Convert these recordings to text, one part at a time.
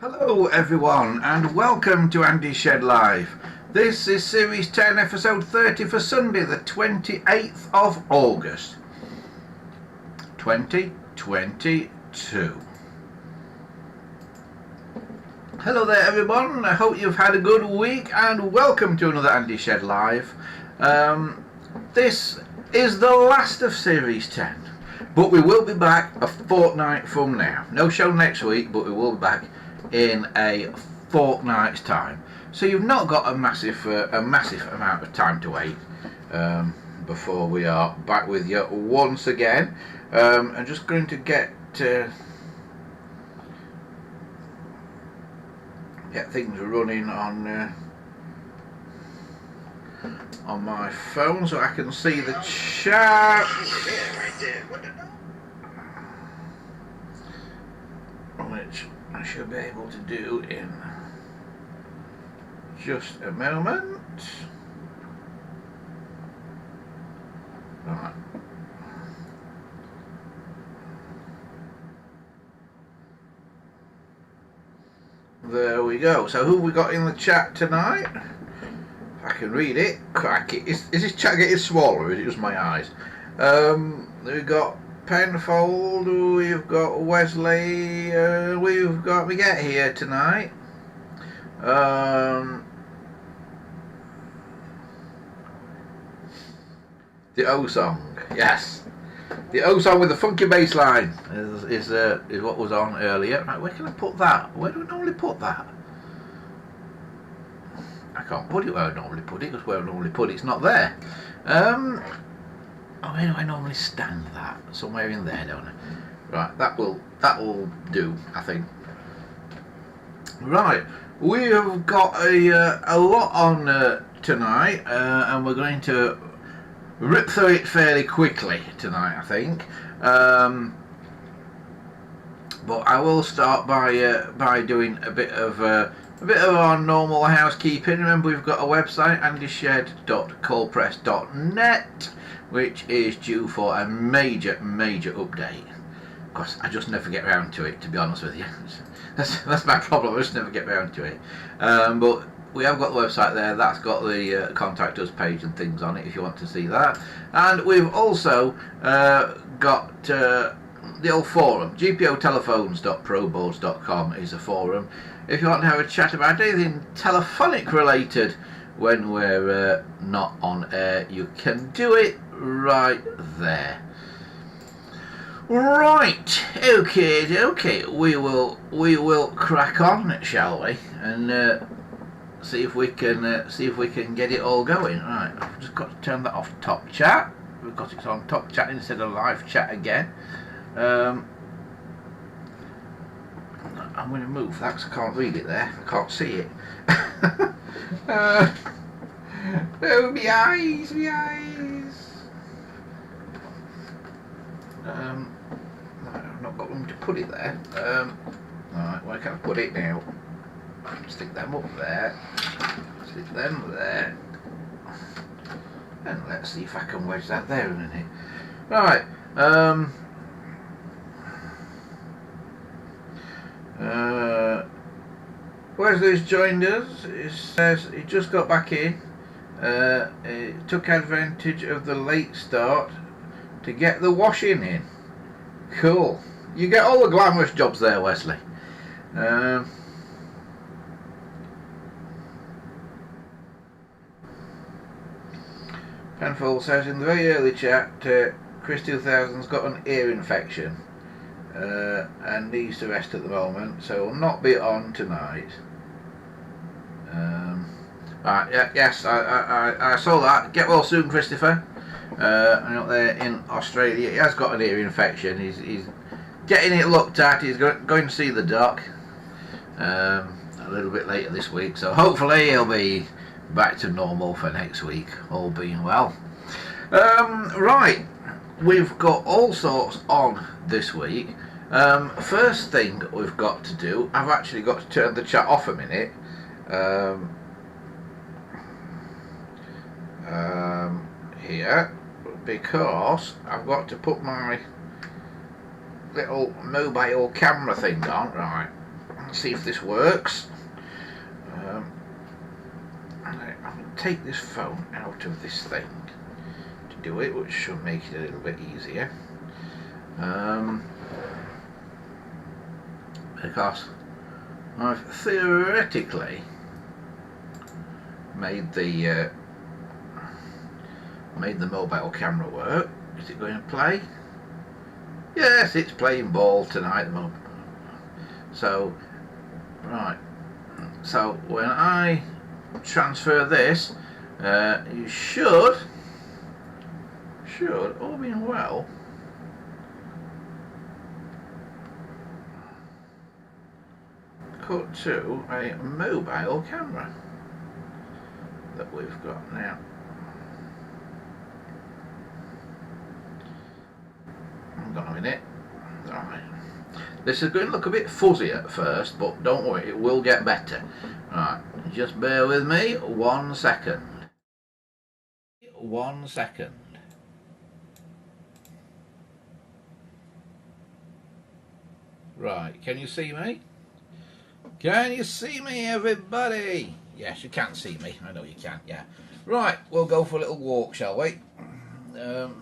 Hello everyone and welcome to Andy's Shed Live. This is Series 10 episode 30 for Sunday the 28th of August 2022. Hello there everyone, I hope you've had a good week and welcome to another Andy's Shed Live. This is the last of Series 10, but we will be back a fortnight from now. No show next week, but we will be back in a fortnight's time, so you've not got a massive amount of time to wait before we are back with you once again. I'm just going to get things running on my phone so I can see the chat, which I should be able to do in just a moment. Right. There we go. So who have we got in the chat tonight? If I can read it. Cracky. Is this chat getting smaller or is it just my eyes? We've got Penfold, we've got Wesley, we've got Miguel here tonight. The O song, yes, the O song with the funky bass line is what was on earlier. Right, where can I put that? Where do I normally put that? I can't put it where I normally put it because where I normally put it's not there. Where do I normally stand that? Somewhere in there, don't I? Right, that will do, I think. Right, we have got a lot on tonight, and we're going to rip through it fairly quickly tonight, I think. But I will start by doing a bit of our normal housekeeping. Remember, we've got a website, andyshed.coldpress.net, which is due for a major update. Of course, I just never get around to it, to be honest with you. That's my problem, I just never get around to it. But we have got the website there, that's got the contact us page and things on it if you want to see that. And we've also got the old forum, gpotelephones.proboards.com is a forum. If you want to have a chat about anything telephonic related when we're not on air, you can do it right there. Right, okay, we will crack on, shall we, and see if we can get it all going. Right, I've just got to turn that off top chat. We've got it on top chat instead of live chat again. I'm going to move that because I can't read it there. I can't see it. Oh, my eyes. I've not got room to put it there. Alright, where can I put it now? Stick them up there. Stick them there. And let's see if I can wedge that there in a minute. Right. Wesley's joined us. It says he just got back in. He took advantage of the late start to get the washing in. Cool. You get all the glamorous jobs there, Wesley. Penfold says in the very early chat, Chris 2000's got an ear infection and needs to rest at the moment, so will not be on tonight. Yes, I saw that. Get well soon, Christopher. And up there in Australia, he has got an ear infection. He's getting it looked at. He's going to see the doc a little bit later this week, so hopefully he'll be back to normal for next week, all being well. Right, we've got all sorts on this week. First thing we've got to do, I've actually got to turn the chat off a minute. Here, because I've got to put my little mobile camera thing on. Right, see if this works. I'm going to take this phone out of this thing to do it, which should make it a little bit easier. Because I've theoretically made the mobile camera work. Is it going to play? Yes, it's playing ball tonight. So, right. So when I transfer this, you should, all being well, cut to a mobile camera that we've got now. Hang on a minute. Right. This is going to look a bit fuzzy at first, but don't worry, it will get better. Right, just bear with me 1 second. 1 second. Right, can you see me? Can you see me, everybody? Yes, you can see me. I know you can, yeah. Right, we'll go for a little walk, shall we? There's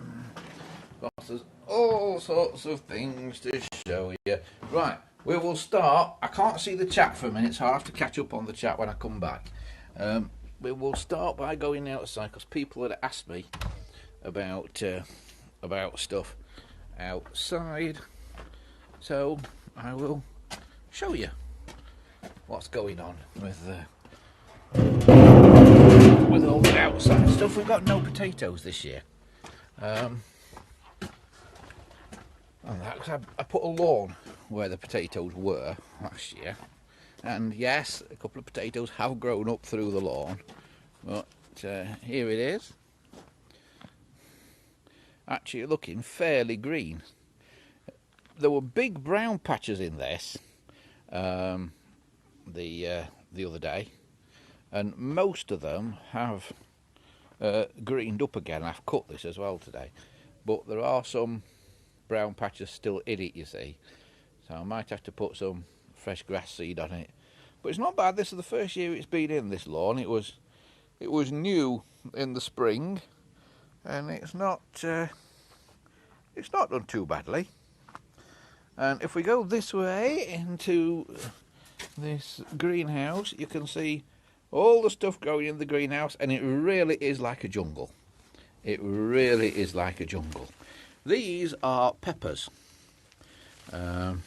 all sorts of things to show you. Right, we will start. I can't see the chat for a minute, so I'll have to catch up on the chat when I come back. We will start by going outside, because people had asked me about stuff outside. So I will show you what's going on with all the outside stuff. We've got no potatoes this year. And that, I put a lawn where the potatoes were last year, and yes, a couple of potatoes have grown up through the lawn, but here it is, actually looking fairly green. There were big brown patches in this the other day, and most of them have greened up again. I've cut this as well today, but there are some brown patches still in it, you see, so I might have to put some fresh grass seed on it. But it's not bad. This is the first year it's been in this lawn. It was new in the spring, and it's not done too badly. And if we go this way into this greenhouse, you can see all the stuff growing in the greenhouse, and it really is like a jungle. It really is like a jungle. These are peppers. You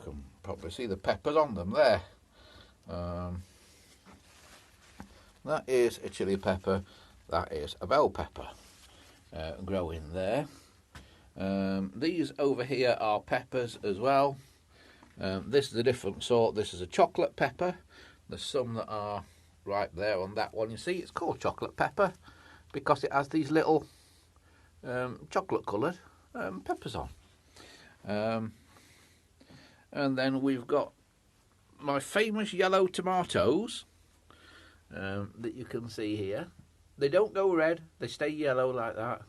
can probably see the peppers on them there. That is a chili pepper. That is a bell pepper growing there. These over here are peppers as well. This is a different sort. This is a chocolate pepper. There's some that are right there on that one. You see, it's called chocolate pepper because it has these little chocolate coloured peppers on. And then we've got my famous yellow tomatoes that you can see here. They don't go red, they stay yellow like that.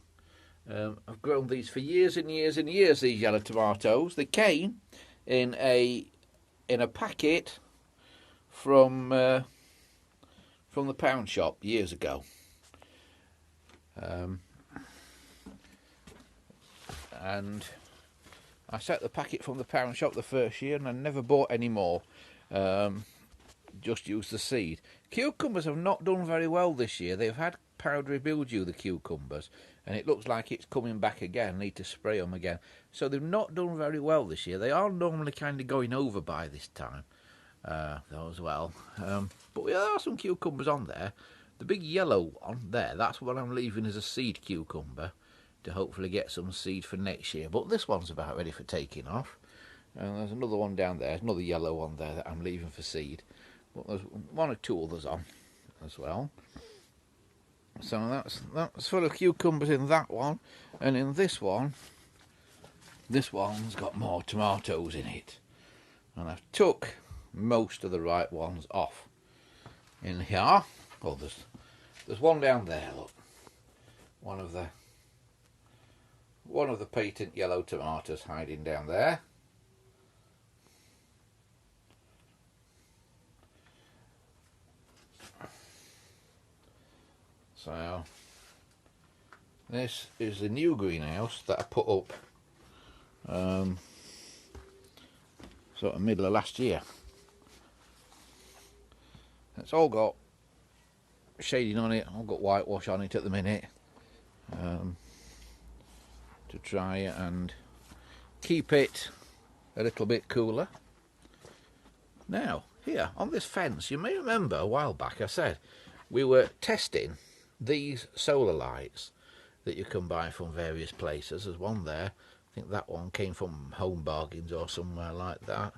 I've grown these for years and years and years, these yellow tomatoes. They came in a packet from the pound shop years ago. And I set the packet from the pound shop the first year, and I never bought any more. Just used the seed. Cucumbers have not done very well this year. They've had powdery mildew, the cucumbers, and it looks like it's coming back again. Need to spray them again. So they've not done very well this year. They are normally kind of going over by this time, though, as well. But there are some cucumbers on there. The big yellow one there, that's what I'm leaving as a seed cucumber, to hopefully get some seed for next year. But this one's about ready for taking off. And there's another one down there, another yellow one there that I'm leaving for seed. But there's one or two others on as well. So that's full of cucumbers in that one. And in this one's got more tomatoes in it. And I've took most of the right ones off. In here, oh, there's one down there, look. One of the patent yellow tomatoes hiding down there. So this is the new greenhouse that I put up sort of middle of last year. It's all got shading on it, I've got whitewash on it at the minute, to try and keep it a little bit cooler. Now, here on this fence, you may remember a while back I said we were testing these solar lights that you can buy from various places. There's one there, I think that one came from Home Bargains or somewhere like that.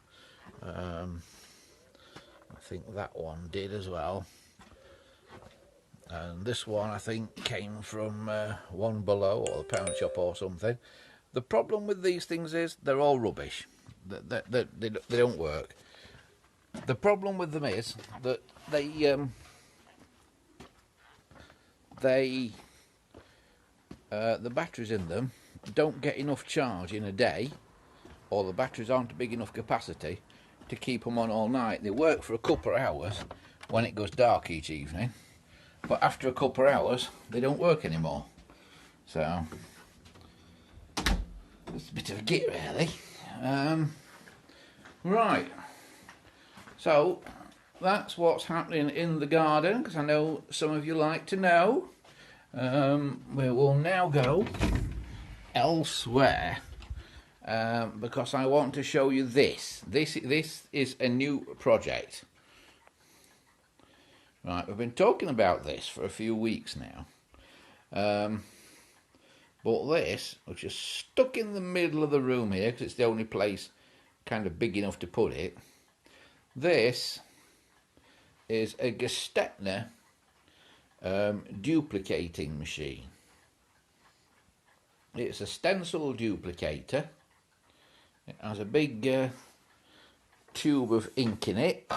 I think that one did as well. And this one I think came from One Below or the Pound Shop or something. The problem with these things is they're all rubbish. They don't work. The problem with them is that the batteries in them don't get enough charge in a day, or the batteries aren't a big enough capacity to keep them on all night. They work for a couple of hours when it goes dark each evening, but after a couple of hours they don't work anymore. So it's a bit of a git really. Right, so that's what's happening in the garden, because I know some of you like to know. We will now go elsewhere, because I want to show you this. This is a new project. Right, we've been talking about this for a few weeks now. But this, which is stuck in the middle of the room here, because it's the only place kind of big enough to put it. This is a Gestapna duplicating machine. It's a Stencil Duplicator. It has a big tube of ink in it,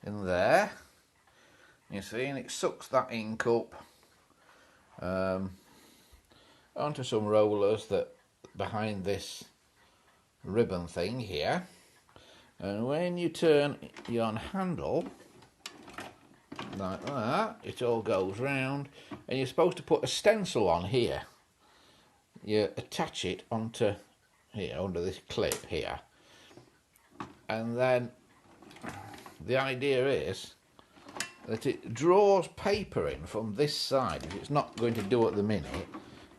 in there, you see, and it sucks that ink up onto some rollers that behind this ribbon thing here, and when you turn your handle like that, it all goes round, and you're supposed to put a stencil on here. You attach it onto here, under this clip here, and then the idea is that it draws paper in from this side, which it's not going to do at the minute,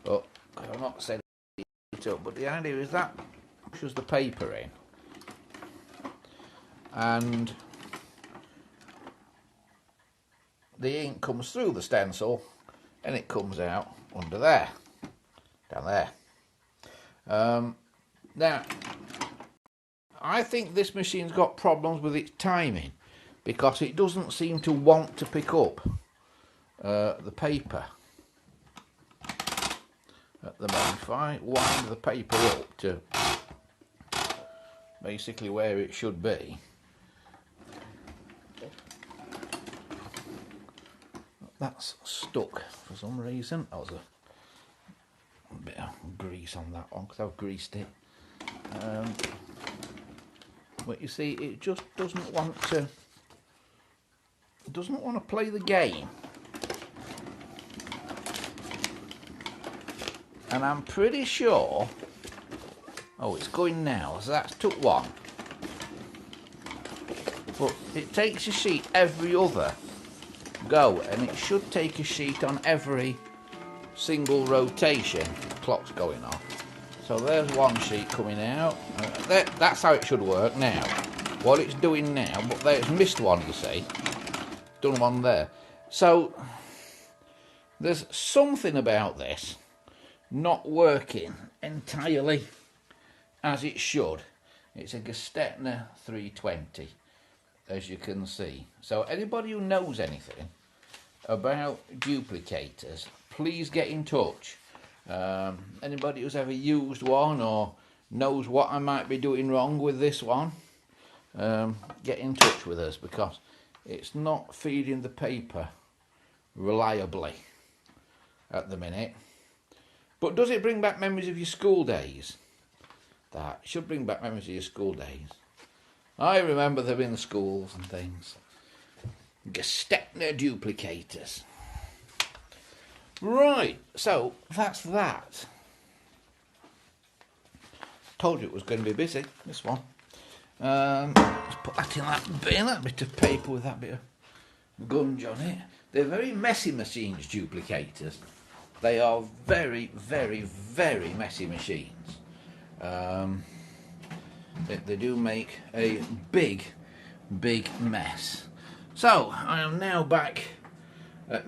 but I'm not setting it up, but the idea is that pushes the paper in, and the ink comes through the stencil and it comes out under there, down there. Now, I think this machine's got problems with its timing, because it doesn't seem to want to pick up the paper at the moment. If I wind the paper up to basically where it should be, that's stuck for some reason. That was a bit of grease on that one because I've greased it. But you see, it just doesn't want to play the game. And I'm pretty sure, oh, it's going now, so that's took one. But it takes a sheet every other go, and it should take a sheet on every single rotation. The clock's going off. So there's one sheet coming out. That's how it should work now. What it's doing now, but there's missed one, you see. Done one there. So there's something about this not working entirely as it should. It's a Gestapna 320, as you can see. So anybody who knows anything about duplicators, please get in touch. Anybody who's ever used one or knows what I might be doing wrong with this one, get in touch with us, because it's not feeding the paper reliably at the minute. But does it bring back memories of your school days? That should bring back memories of your school days. I remember them in the schools and things. Gestapna duplicators. Right, so that's that. Told you it was going to be busy, this one. Let's put that in that bit of paper with that bit of gunge on it. They're very messy machines, duplicators. They are very, very, very messy machines. They do make a big, big mess. So I am now back at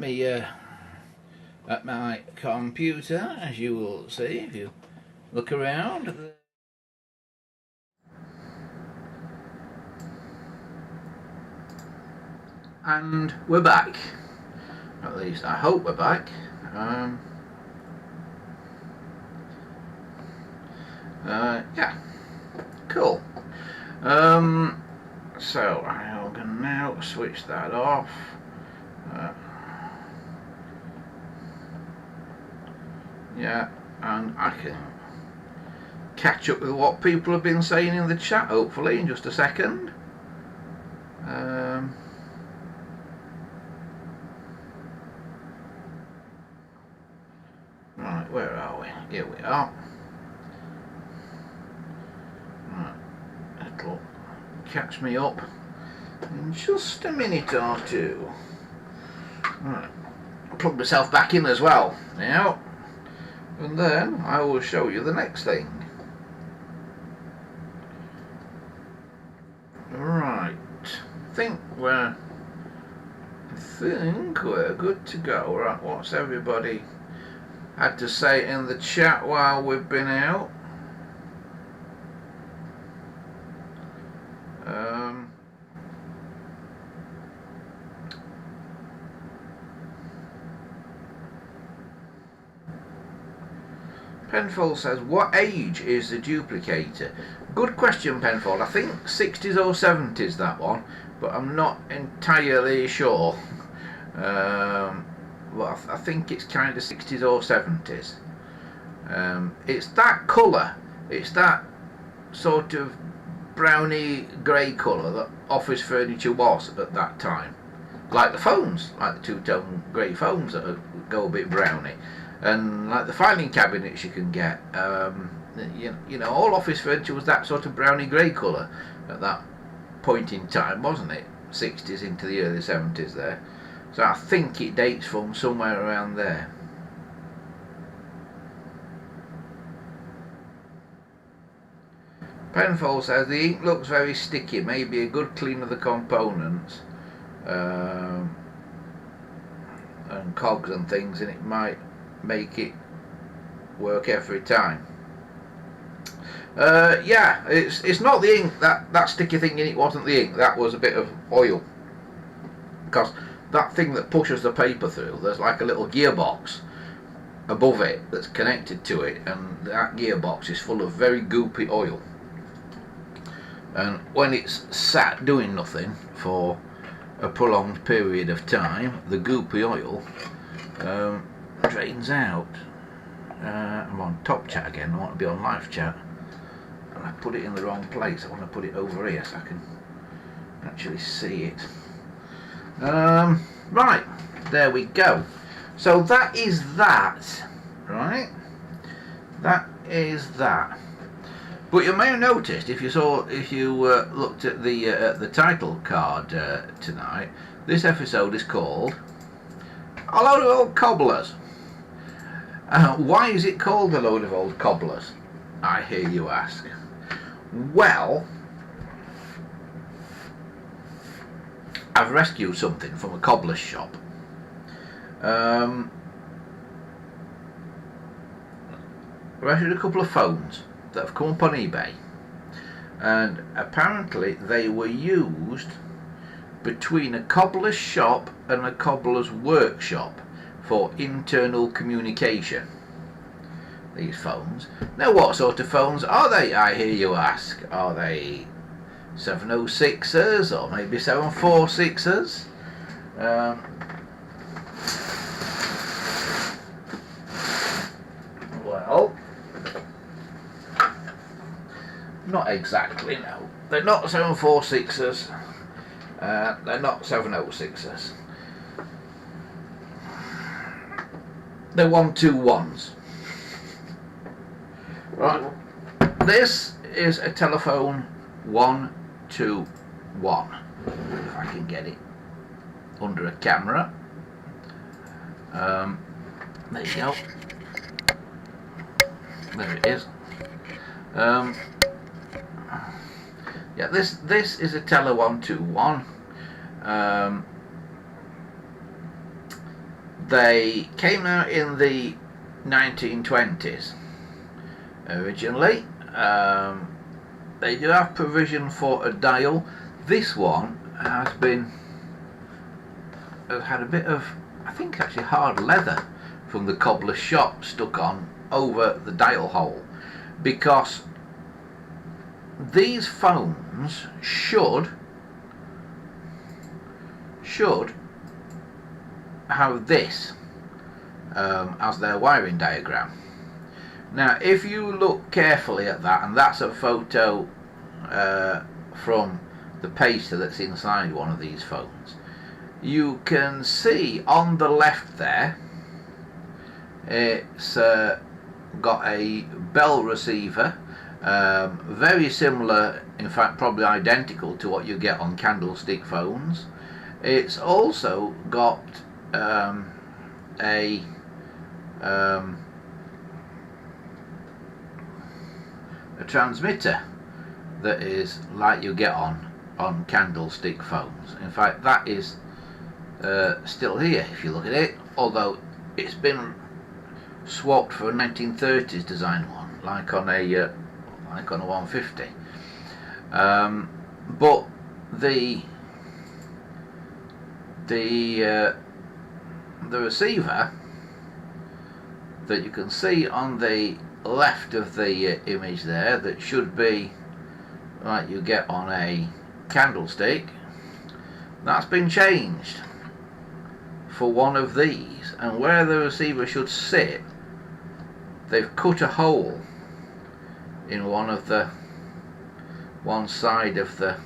at my computer, as you will see if you look around. And we're back. At least I hope we're back. Yeah, cool. So I can now switch that off. Yeah, and I can catch up with what people have been saying in the chat, hopefully, in just a second. Right, where are we? Here we are. Right, it'll catch me up in just a minute or two. Right, I'll plug myself back in as well now, and then I will show you the next thing. Right, I think we're good to go. Right, what's everybody had to say in the chat while we've been out? Penfold says, what age is the duplicator? Good question, Penfold. I think 60s or 70s, that one, but I'm not entirely sure. But I think it's kind of 60s or 70s. It's that colour, it's that sort of browny grey colour that office furniture was at that time. Like the phones, like the two-tone grey phones that go a bit browny. And like the filing cabinets you can get, you know, all office furniture was that sort of browny grey colour at that point in time, wasn't it? 60s into the early 70s there. So I think it dates from somewhere around there. Penfold says the ink looks very sticky, maybe a good clean of the components and cogs and things, and it might make it work every time. Yeah, it's not the ink. That sticky thing in it wasn't the ink. That was a bit of oil, because that thing that pushes the paper through, there's like a little gearbox above it that's connected to it, and that gearbox is full of very goopy oil, and when it's sat doing nothing for a prolonged period of time, the goopy oil drains out. I'm on top chat again. I want to be on live chat, and I put it in the wrong place. I want to put it over here so I can actually see it. Right, there we go. So that is that, right? That is that. But you may have noticed, if you looked at the title card tonight, this episode is called A Load of Old Cobblers. Why is it called A Load of Old Cobblers, I hear you ask? Well, I've rescued something from a cobbler's shop. I rescued a couple of phones that have come up on eBay, and apparently they were used between a cobbler's shop and a cobbler's workshop for internal communication. These phones. Now, what sort of phones are they, I hear you ask? Are they 706s or maybe 746s? Well, not exactly, no. They're not 746s. They're not 706s. They're 121s. Right. This is a telephone 121. If I can get it under a camera. There you go. There it is. Yeah, this is a Tele 121. They came out in the 1920s originally. They do have provision for a dial. This one has had a bit of, I think actually hard leather from the cobbler's shop stuck on over the dial hole, because these phones should have this as their wiring diagram. Now if you look carefully at that, and that's a photo from the paster that's inside one of these phones, you can see on the left there it's got a bell receiver, very similar, in fact probably identical to what you get on candlestick phones. It's also got a transmitter that is like you get on candlestick phones. In fact, that is still here if you look at it, although it's been swapped for a 1930s design one, like on a 150. But the receiver that you can see on the left of the image there, that should be like you get on a candlestick, that's been changed for one of these, and where the receiver should sit, they've cut a hole in one side of the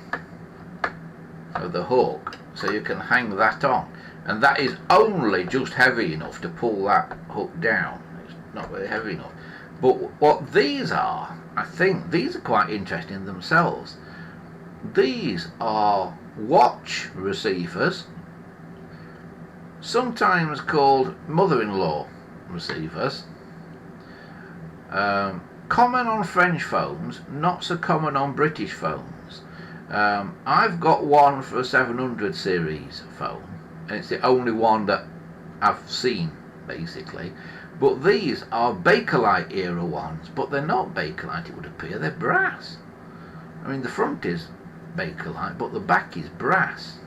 hook, so you can hang that on, and that is only just heavy enough to pull that hook down. It's not very heavy enough. But what these are, I think these are quite interesting themselves. These are watch receivers, sometimes called mother-in-law receivers. Common on French phones, not so common on British phones. I've got one for a 700 series phone, and it's the only one that I've seen basically. But these are Bakelite era ones, but they're not Bakelite, it would appear, they're brass. I mean, the front is Bakelite, but the back is brass.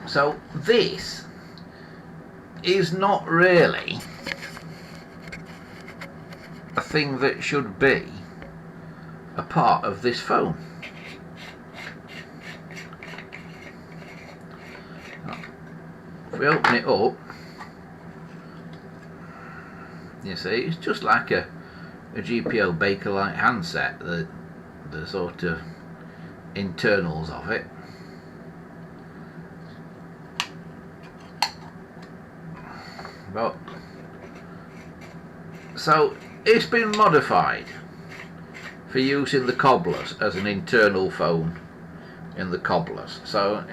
So this is not really a thing that should be a part of this phone. If we open it up, you see it's just like a GPO Bakelite handset, the sort of internals of it. But so it's been modified for use in the cobblers as an internal phone in the cobblers. So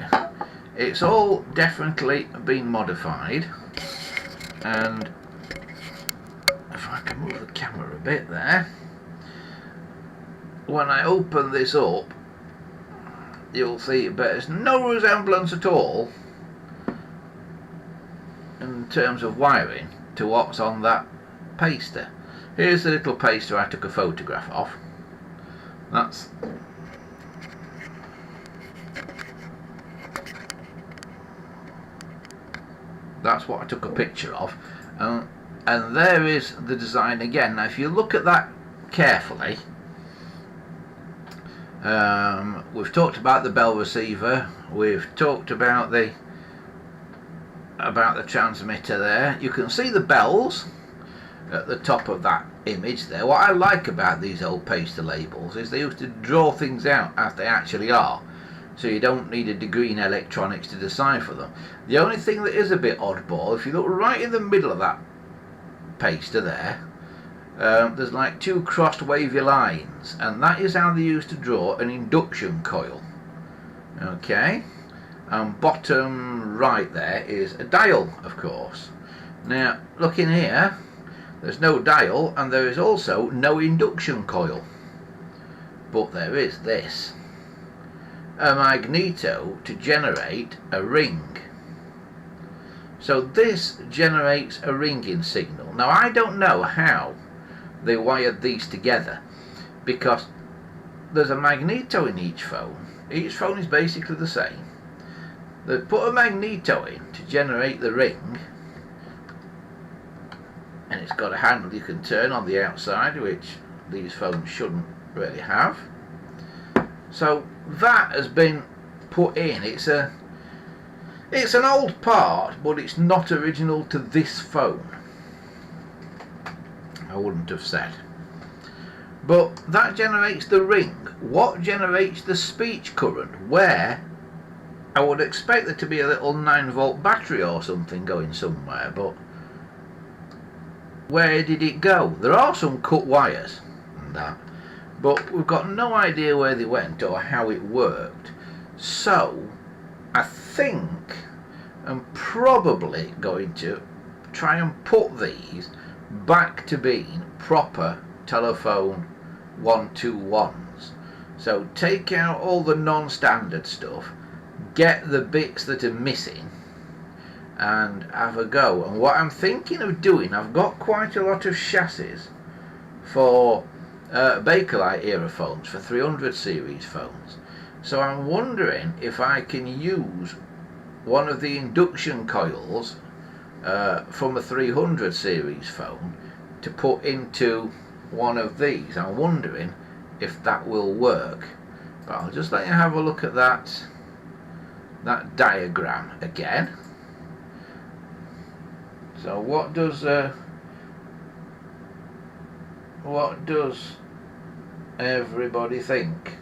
it's all definitely been modified, and if I can move the camera a bit there, when I open this up you'll see it bears no resemblance at all in terms of wiring to what's on that paster. Here's the little paster I took a photograph of. That's what I took a picture of, and there is the design again. Now if you look at that carefully, we've talked about the bell receiver, we've talked about the transmitter there. You can see the bells at the top of that image there. What I like about these old paster labels is they used to draw things out as they actually are. so you don't need a degree in electronics to decipher them. The only thing that is a bit oddball, if you look right in the middle of that paster there, there's like two crossed wavy lines, and that is how they used to draw an induction coil. Okay, and bottom right there is a dial, of course. Now look in here, there's no dial and there is also no induction coil, but there is this, a magneto to generate a ring. So this generates a ringing signal. Now I don't know how they wired these together, because there's a magneto in each phone. Each phone is basically the same. They put a magneto in to generate the ring, and it's got a handle you can turn on the outside, which these phones shouldn't really have. So that has been put in. It's an old part, but it's not original to this phone, I wouldn't have said. But that generates the ring. What generates the speech current? Where I would expect there to be a little 9-volt battery or something going somewhere, but where did it go? There are some cut wires and that, but we've got no idea where they went or how it worked. So I think I'm probably going to try and put these back to being proper telephone 121s. So take out all the non-standard stuff, get the bits that are missing, and have a go. And what I'm thinking of doing, I've got quite a lot of chassis for Bakelite era phones, for 300 series phones. So I'm wondering if I can use one of the induction coils from a 300 series phone to put into one of these. I'm wondering if that will work, but I'll just let you have a look at that diagram again. So what does everybody think?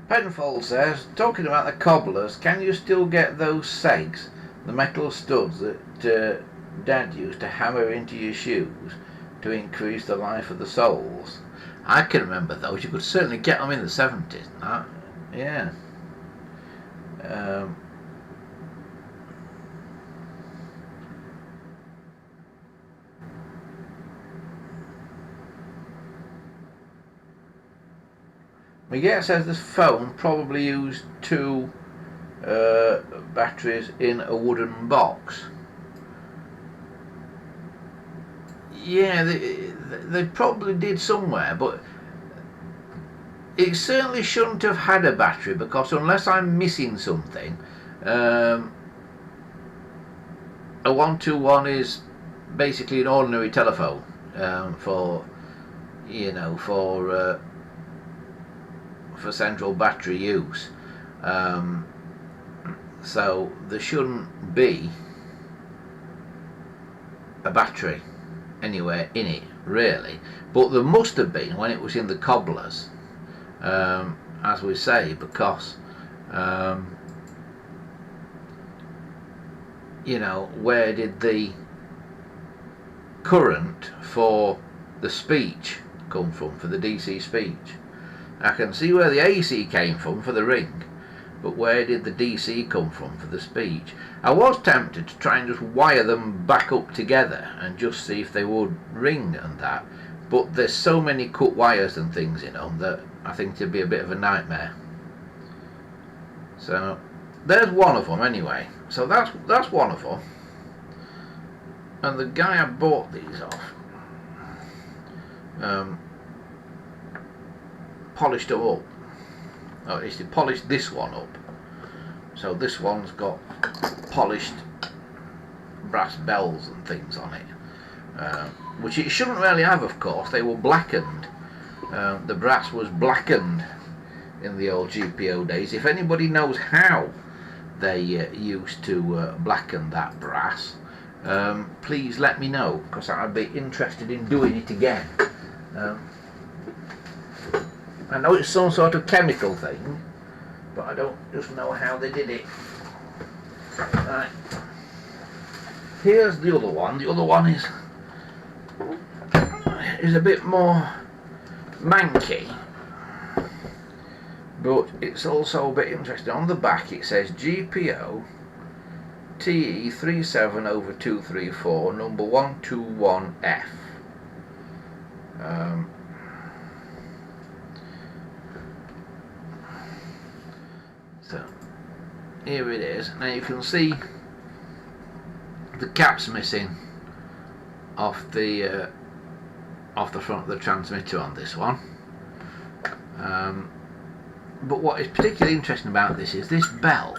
Penfold says, talking about the cobblers, can you still get those segs, the metal studs that Dad used to hammer into your shoes to increase the life of the soles? I can remember those. You could certainly get them in the 70s. Yeah. Miguel says this phone probably used two batteries in a wooden box. Yeah, they probably did somewhere, but it certainly shouldn't have had a battery, because unless I'm missing something, a 121 is basically an ordinary telephone for central battery use. So there shouldn't be a battery anywhere in it, really, but there must have been when it was in the cobblers, as we say, because where did the current for the speech come from, for the DC speech? I can see where the AC came from for the ring, but where did the DC come from for the speech? I was tempted to try and just wire them back up together and just see if they would ring and that, but there's so many cut wires and things in them that I think it'd be a bit of a nightmare. So there's one of them anyway. So that's one of them, and the guy I bought these off polished them up. Or at least he polished this one up. So this one's got polished brass bells and things on it, which it shouldn't really have, of course. They were blackened. The brass was blackened in the old GPO days. If anybody knows how they used to blacken that brass, please let me know, because I'd be interested in doing it again. I know it's some sort of chemical thing, but I don't just know how they did it. Right. Here's the other one. The other one is a bit more manky, but it's also a bit interesting. On the back it says GPO TE37/234 number 121F. So here it is. Now you can see the cap's missing off the front of the transmitter on this one. But what is particularly interesting about this is this bell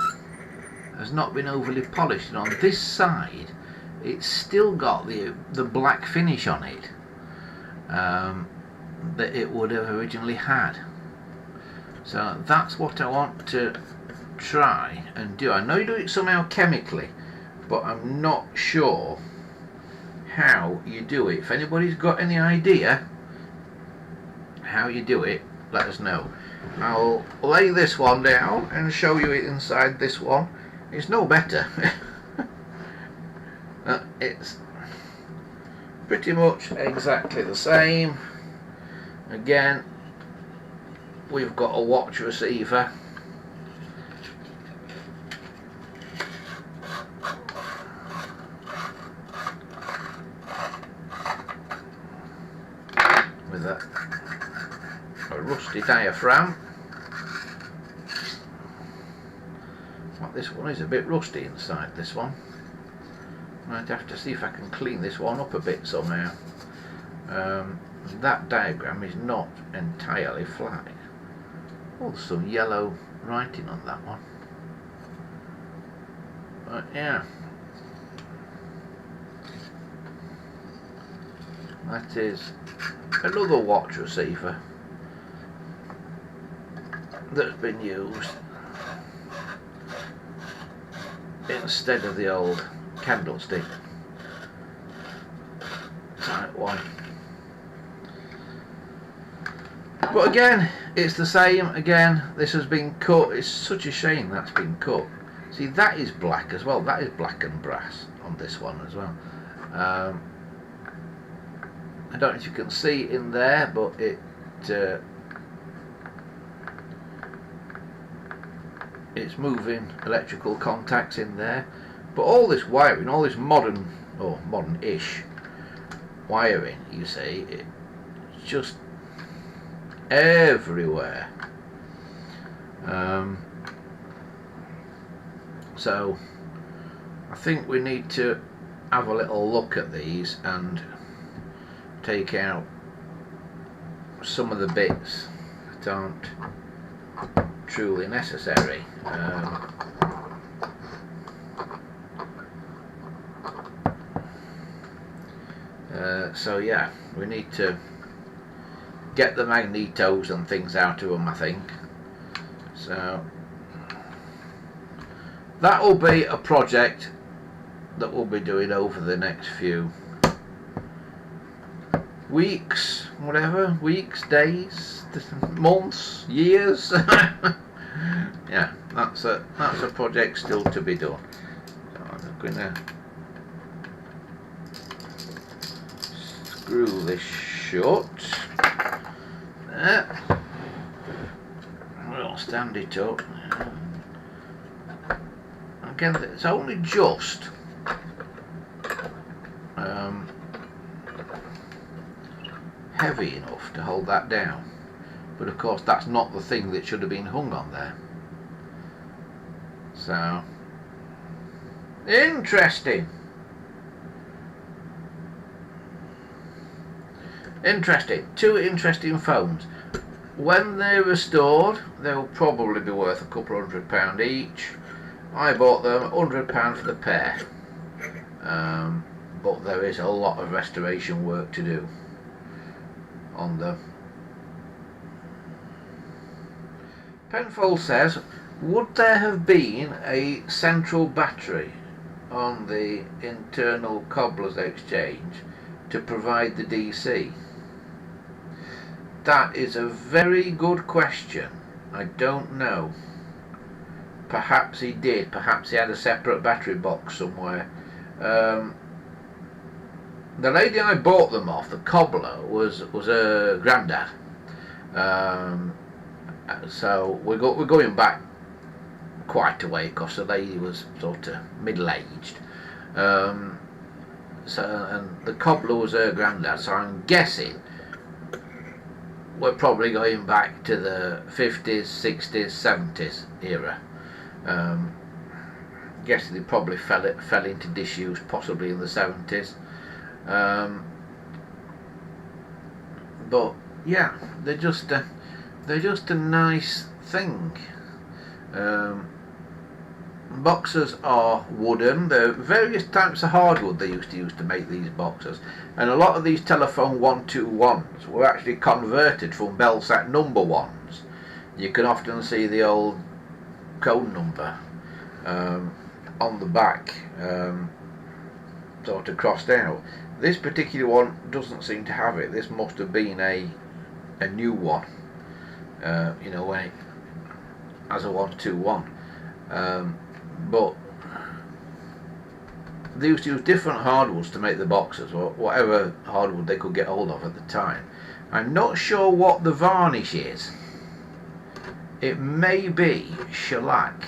has not been overly polished, and on this side it's still got the black finish on it that it would have originally had. So that's what I want to try and do. I know you do it somehow chemically, but I'm not sure how you do it. If anybody's got any idea how you do it, let us know. I'll lay this one down and show you it inside this one. It's no better. It's pretty much exactly the same. Again, we've got a watch receiver. With a rusty diaphragm. Well, this one is a bit rusty inside this one. I'd have to see if I can clean this one up a bit somehow. That diagram is not entirely flat. Oh, there's some yellow writing on that one. But yeah, that is another watch receiver that's been used instead of the old candlestick type one. But again, it's the same. Again, this has been cut. It's such a shame that's been cut. See, that is black as well. That is black and brass on this one as well. I don't know if you can see in there, but it's moving electrical contacts in there. But all this wiring, all this modern or modern-ish wiring, you see, it's just everywhere. So I think we need to have a little look at these and take out some of the bits that aren't truly necessary. So yeah, we need to get the magnetos and things out of them, I think. So that will be a project that we'll be doing over the next few weeks, whatever, weeks, days, months, years. Yeah, that's a project still to be done. So I'm going to screw this shut. There. We'll stand it up. Again, it's only just heavy enough to hold that down, but of course that's not the thing that should have been hung on there. So interesting. Two interesting phones. When they're restored, they'll probably be worth a couple £100 each. I bought them £100 for the pair, but there is a lot of restoration work to do on them. Penfold says, would there have been a central battery on the internal cobbler's exchange to provide the DC? That is a very good question. I don't know. Perhaps he did. Perhaps he had a separate battery box somewhere. The lady I bought them off, the cobbler, was her granddad. So we're going back quite a way, because the lady was sort of middle-aged. And the cobbler was her granddad. So I'm guessing we're probably going back to the 50s, 60s, 70s era. Guessing they probably fell into disuse possibly in the 70s. But yeah, they're just a nice thing. Boxers are wooden. There are various types of hardwood they used to use to make these boxers, and a lot of these telephone 121s were actually converted from Belsat number ones. You can often see the old code number on the back, sort of crossed out. This particular one doesn't seem to have it. This must have been a new one, you know, when it as a 121. But they used to use different hardwoods to make the boxes, or whatever hardwood they could get hold of at the time. I'm not sure what the varnish is. It may be shellac.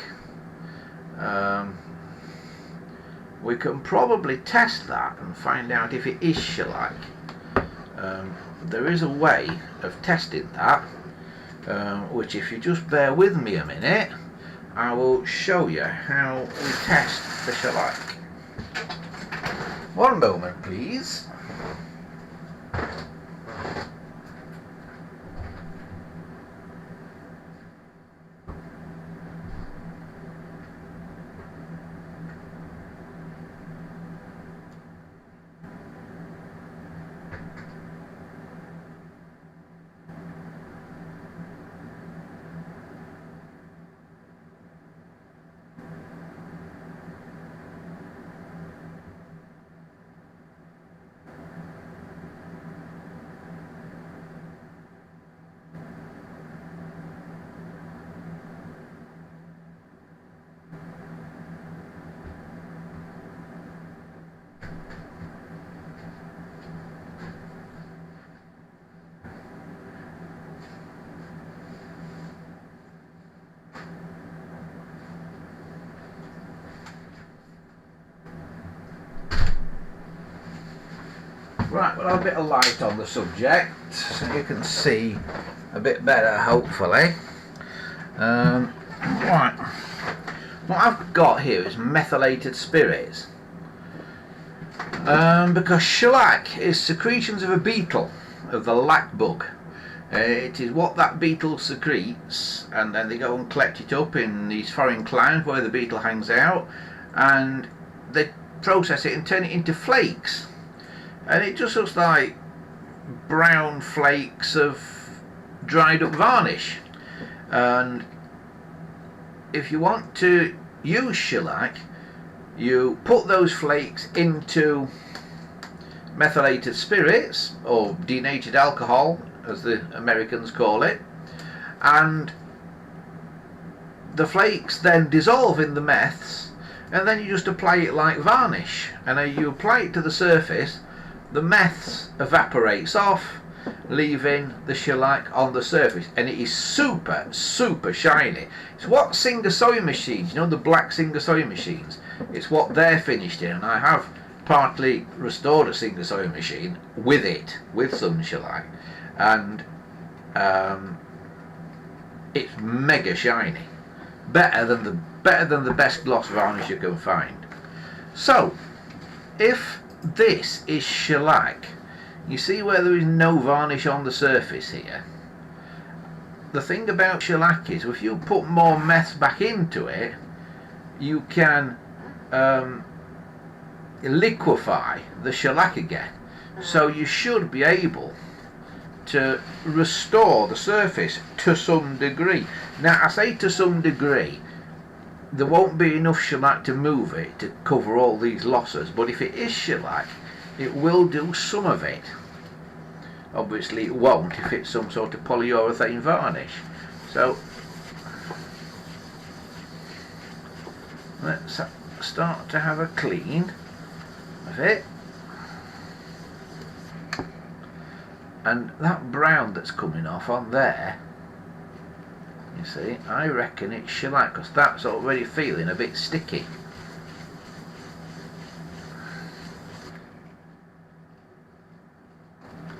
We can probably test that and find out if it is shellac. There is a way of testing that, which, if you just bear with me a minute, I will show you how we test the shellac. One moment, please. Right, well, a bit of light on the subject so you can see a bit better, hopefully. Right, what I've got here is methylated spirits, because shellac is secretions of a beetle, of the lac bug. It is what that beetle secretes, and then they go and collect it up in these foreign climes where the beetle hangs out, and they process it and turn it into flakes. And it just looks like brown flakes of dried up varnish. And if you want to use shellac, you put those flakes into methylated spirits, or denatured alcohol as the Americans call it, and the flakes then dissolve in the meths, and then you just apply it like varnish. And as you apply it to the surface, the meths evaporates off, leaving the shellac on the surface, and it is super shiny. It's what Singer sewing machines, you know, the black Singer sewing machines, it's what they're finished in. And I have partly restored a Singer sewing machine with some shellac, and it's mega shiny, better than the best gloss varnish you can find. So if this is shellac, you see where there is no varnish on the surface here. The thing about shellac is, if you put more meth back into it, you can liquefy the shellac again. So you should be able to restore the surface to some degree. Now I say to some degree, there won't be enough shellac to move it to cover all these losses, but if it is shellac, it will do some of it. Obviously it won't if it's some sort of polyurethane varnish. So let's start to have a clean of it. And that brown that's coming off on there, you see, I reckon it's shellac, because that's already feeling a bit sticky.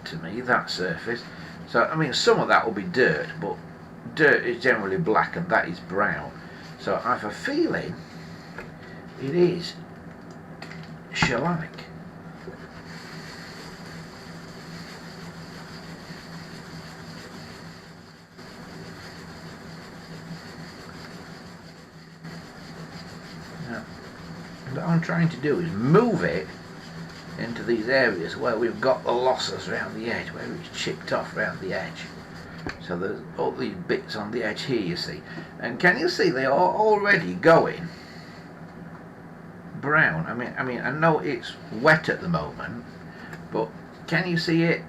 To me, that surface. So, I mean, some of that will be dirt, but dirt is generally black and that is brown. So I have a feeling it is shellac. What I'm trying to do is move it into these areas where we've got the losses around the edge, where it's chipped off around the edge. So there's all these bits on the edge here, you see. And can you see they are already going brown? I mean, I know it's wet at the moment, but can you see it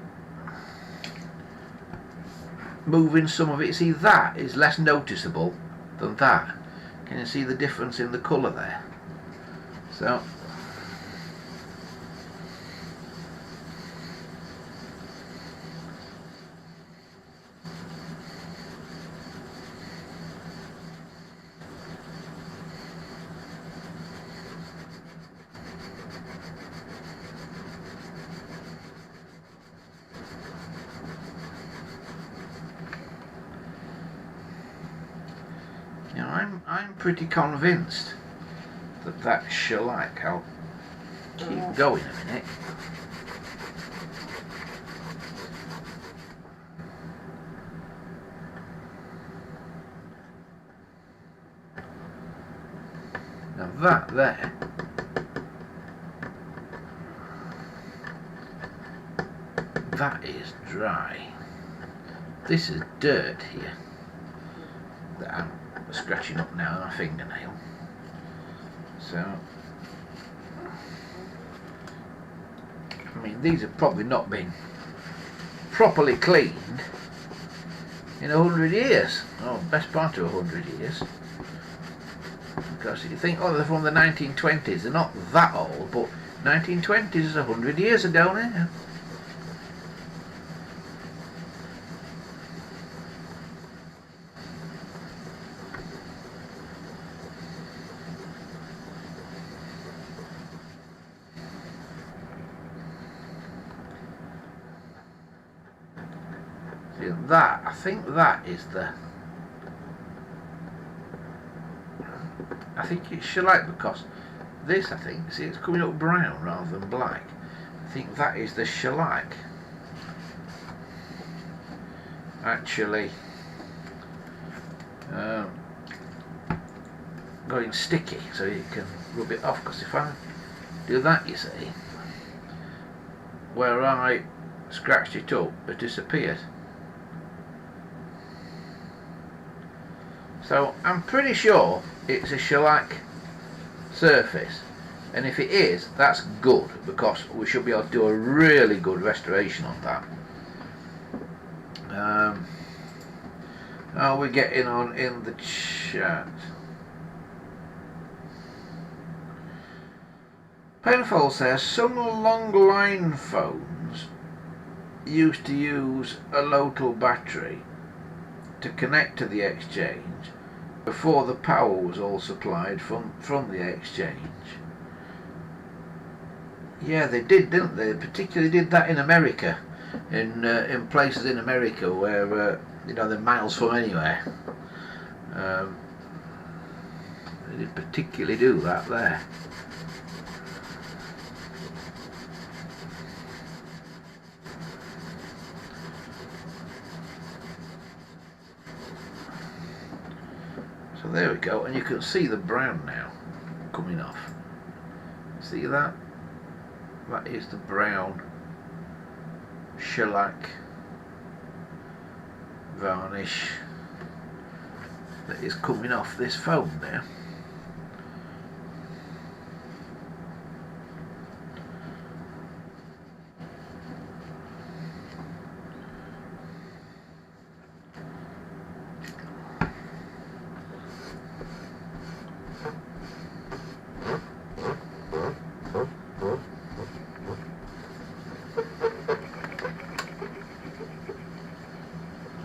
moving some of it? See, that is less noticeable than that. Can you see the difference in the colour there? So you know, I'm pretty convinced that that's shellac. I'll keep going a minute. Now that there, that is dry. This is dirt here that I'm scratching up now with my fingernail. So, I mean, these have probably not been properly cleaned in 100 years. Oh, best part of 100 years. Because you think, oh, they're from the 1920s. They're not that old, but 1920s is 100 years ago now. That, I think that is I think it's shellac, because this, I think, see, it's coming up brown rather than black. I think that is the shellac actually going sticky, so you can rub it off. Because if I do that, you see, where I scratched it up, it disappeared. So I'm pretty sure it's a shellac surface, and if it is, that's good, because we should be able to do a really good restoration on that. How are we getting on in the chat? Penfold says some long line phones used to use a local battery to connect to the exchange before the power was all supplied from the exchange. Yeah, they did, didn't they? They particularly did that in America, in places in America where you know, they're miles from anywhere. They did particularly do that there. So there we go, and you can see the brown now. coming off. See that? That is the brown shellac varnish that is coming off this foam there.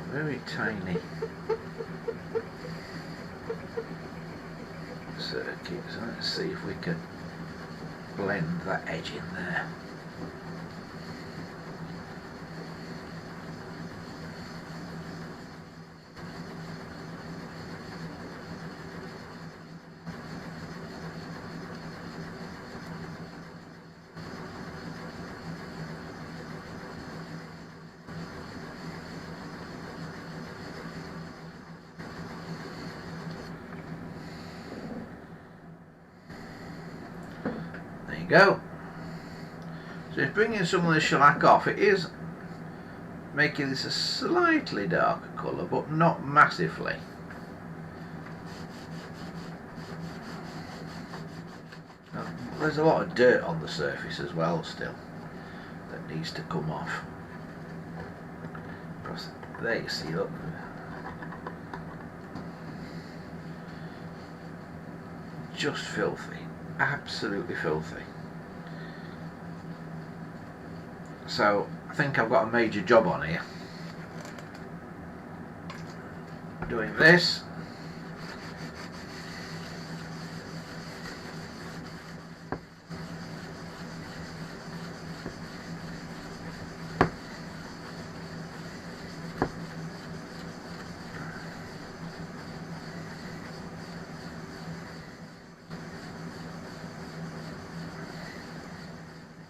Very tiny circuit, so let's see if we can blend that edge in there. Go. So it's bringing some of the shellac off. It is making this a slightly darker colour, but not massively. There's a lot of dirt on the surface as well still that needs to come off. There you see, look. Just filthy. Absolutely filthy. So I think I've got a major job on here. Doing this.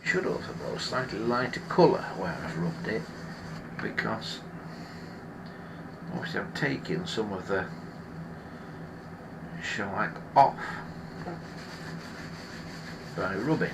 Should also go a slightly lighter colour where I've rubbed it, because obviously I'm taking some of the shellac off by rubbing.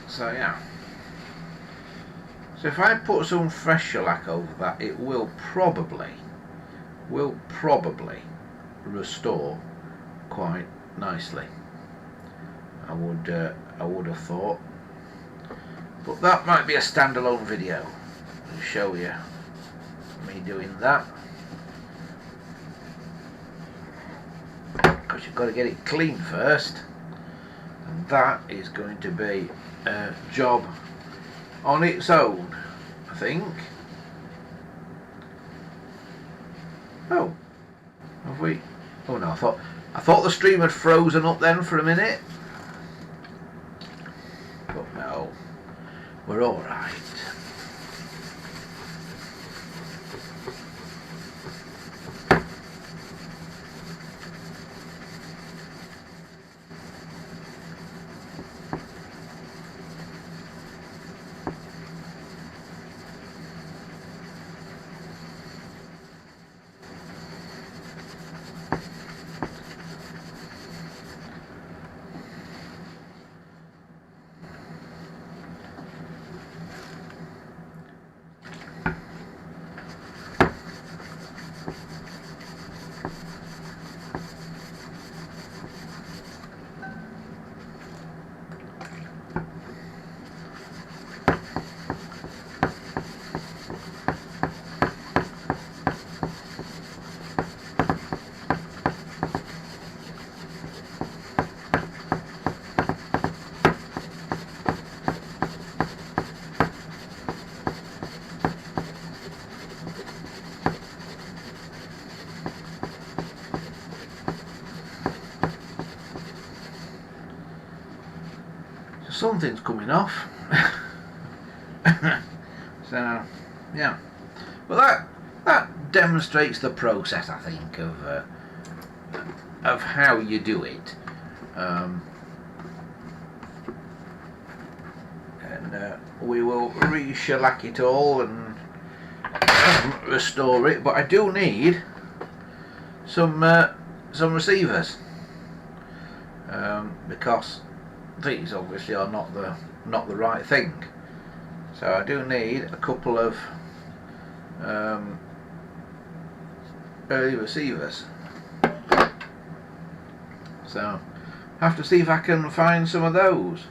So yeah. So if I put some fresh shellac over that, it will probably restore quite nicely. I would have thought. But that might be a standalone video to show you me doing that. Because you've got to get it clean first. And that is going to be a job on its own, I think. Oh, have we? Oh no, I thought the stream had frozen up then for a minute. But no, we're all right. something's coming off. So yeah, well that demonstrates the process, I think, of how you do it. And we will re-shellac it all and restore it, but I do need some receivers, because these obviously are not the right thing. So I do need a couple of early receivers. So have to see if I can find some of those.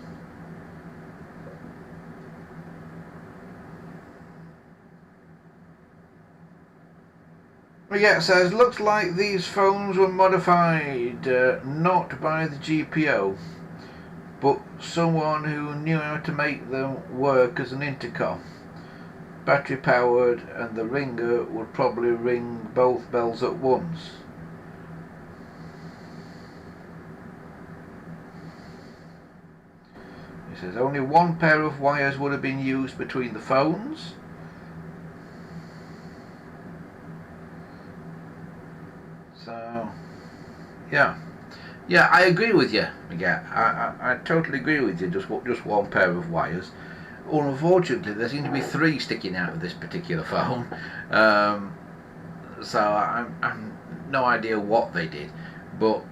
Yeah, it says, looks like these phones were modified, not by the GPO, but someone who knew how to make them work as an intercom. Battery powered, and the ringer would probably ring both bells at once. It says only one pair of wires would have been used between the phones. So, yeah, I agree with you. Yeah, I totally agree with you. Just one pair of wires. Unfortunately, there seem to be three sticking out of this particular phone. So I'm no idea what they did, but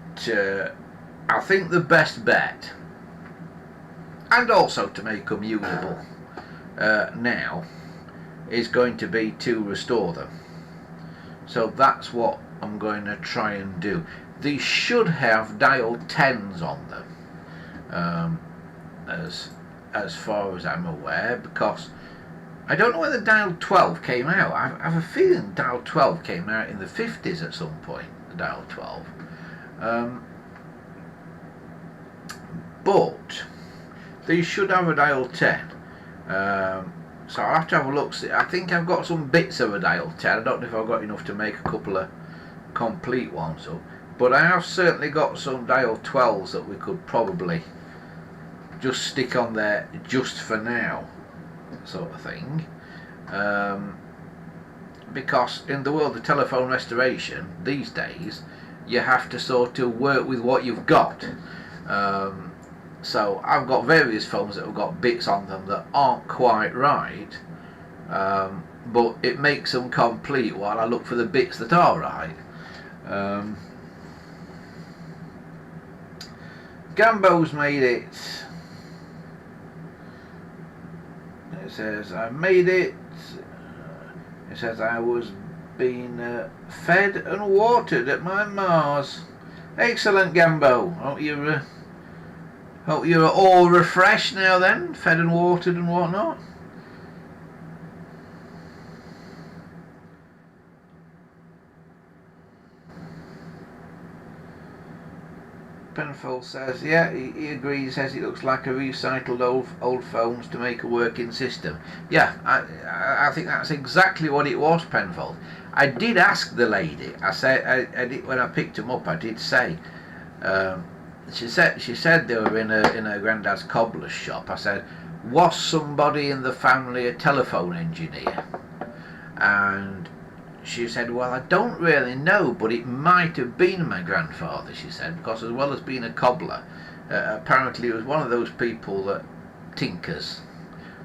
I think the best bet, and also to make them usable now, is going to be to restore them. So that's what I'm going to try and do. These should have dial 10s on them, as far as I'm aware, because I don't know whether dial 12 came out. I have a feeling dial 12 came out in the 50s at some point, the dial 12. But these should have a dial 10. So I'll have to have a look. I think I've got some bits of a dial 10. I don't know if I've got enough to make a couple of complete ones up, but I have certainly got some dial 12s that we could probably just stick on there just for now, sort of thing. Because in the world of telephone restoration these days, you have to sort of work with what you've got. So I've got various phones that have got bits on them that aren't quite right, but it makes them complete while I look for the bits that are right. Gambo's made it. It says, I made it. It says, I was being fed and watered at my Mars. Excellent, Gambo. Hope you're all refreshed now then, fed and watered and whatnot. Penfold says, yeah, he agrees. He says it looks like a recycled old phones to make a working system. Yeah, I think that's exactly what it was, Penfold. I did ask the lady. I said, I did, when I picked them up, I did say. She said they were in her granddad's cobbler's shop. I said, was somebody in the family a telephone engineer? And she said, well, I don't really know, but it might have been my grandfather, she said, because as well as being a cobbler, apparently he was one of those people that tinkers,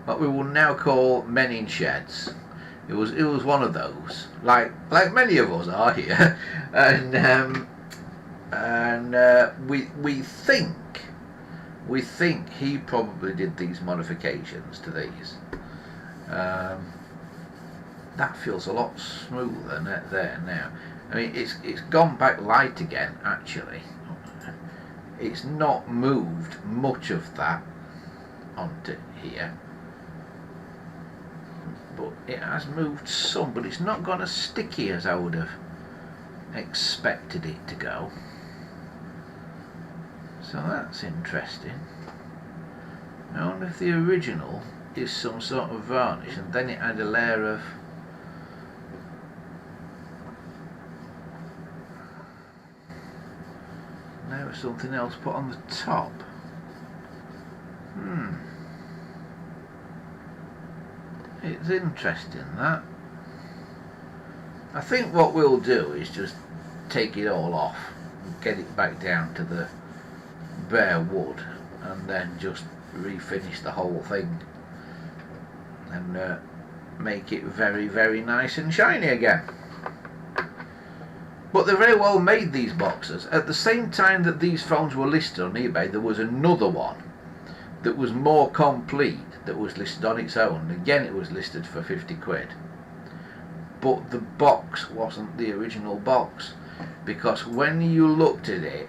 what we will now call men in sheds. It was one of those, like many of us are here, and we think he probably did these modifications to these. That feels a lot smoother there now. I mean, it's gone back light again. Actually, it's not moved much of that onto here, but it has moved some. But it's not gone as sticky as I would have expected it to go. So that's interesting. I wonder if the original is some sort of varnish, and then it had a layer of something else put on the top. It's interesting, that. I think what we'll do is just take it all off and get it back down to the bare wood, and then just refinish the whole thing and make it very, very nice and shiny again. But they're very well made, these boxes. At the same time that these phones were listed on eBay, there was another one that was more complete that was listed on its own. Again, it was listed for 50 quid. But the box wasn't the original box, because when you looked at it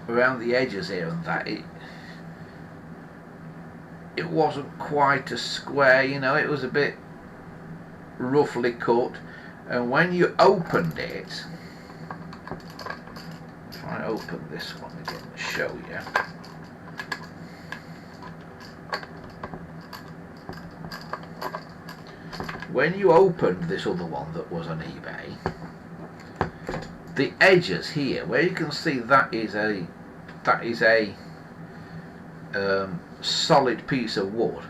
around the edges here and that, it wasn't quite a square, you know, it was a bit roughly cut. And when you opened it, try and open this one again to show you. When you opened this other one that was on eBay, the edges here, where you can see that is a solid piece of wood.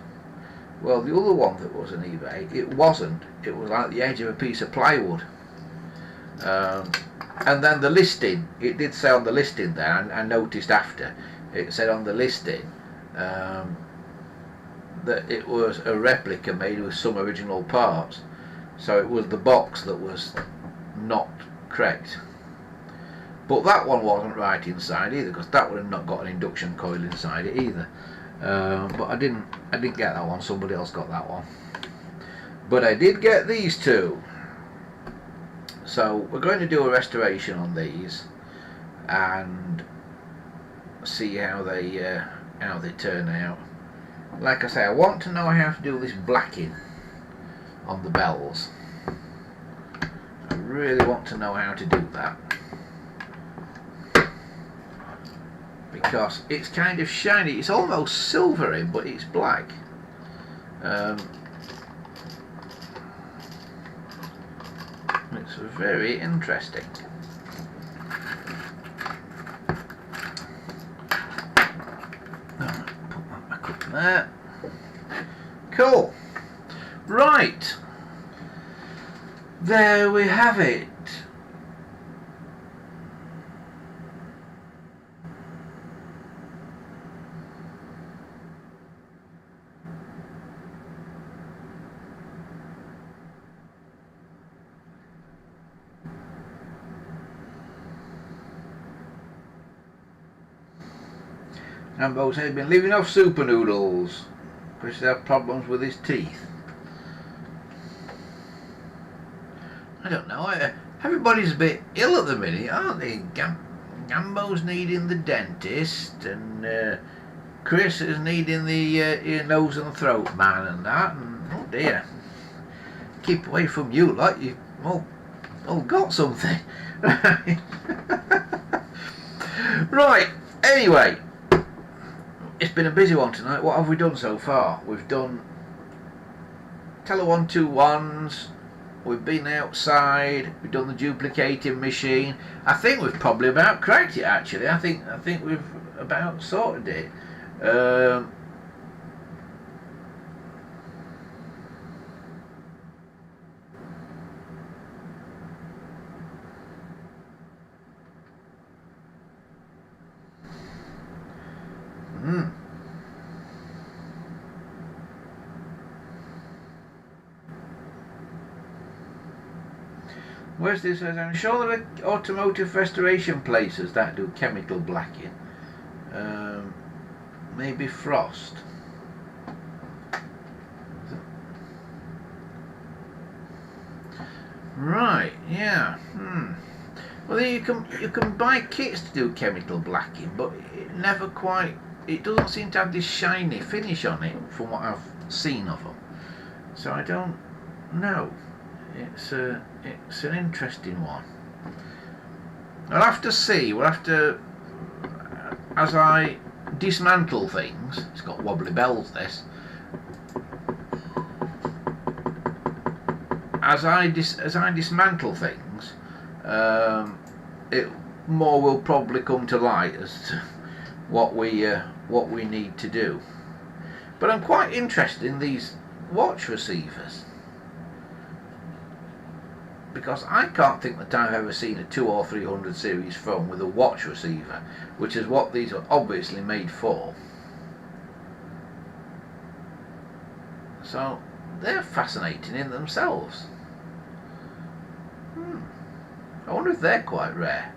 Well, the other one that was on eBay, it wasn't. It was like the edge of a piece of plywood. And then the listing, it did say on the listing there, and I noticed after, it said on the listing that it was a replica made with some original parts. So it was the box that was not correct. But that one wasn't right inside either, because that would have not got an induction coil inside it either. But I didn't get that one. Somebody else got that one. But I did get these two. So we're going to do a restoration on these and see how they turn out. Like I say, I want to know how to do this blacking on the bells. I really want to know how to do that, because it's kind of shiny. It's almost silvery, but it's black. It's very interesting. Put that back up there. Cool. Right. There we have it. Rambo said he's been living off super noodles because he had problems with his teeth. I don't know. Everybody's a bit ill at the minute, aren't they? Gambo's needing the dentist, and Chris is needing the ear, nose and throat man and that. And oh dear, keep away from you, like you've all got something. Right. Anyway. It's been a busy one tonight. What have we done so far? We've done Tele 121s, we've been outside, we've done the duplicating machine. I think we've probably about cracked it actually. I think we've about sorted it. Where's this? I'm sure there are automotive restoration places that do chemical blacking. Maybe Frost. Right, yeah. Well, then you can buy kits to do chemical blacking, but it doesn't seem to have this shiny finish on it from what I've seen of them. So I don't know. It's an interesting one. I'll have to see. We'll have to, as I dismantle things. It's got wobbly bells, this. As I dismantle things, it more will probably come to light as to what we what we need to do. But I'm quite interested in these watch receivers, because I can't think that I've ever seen a 200 or 300 series phone with a watch receiver, which is what these are obviously made for. So they're fascinating in themselves. I wonder if they're quite rare.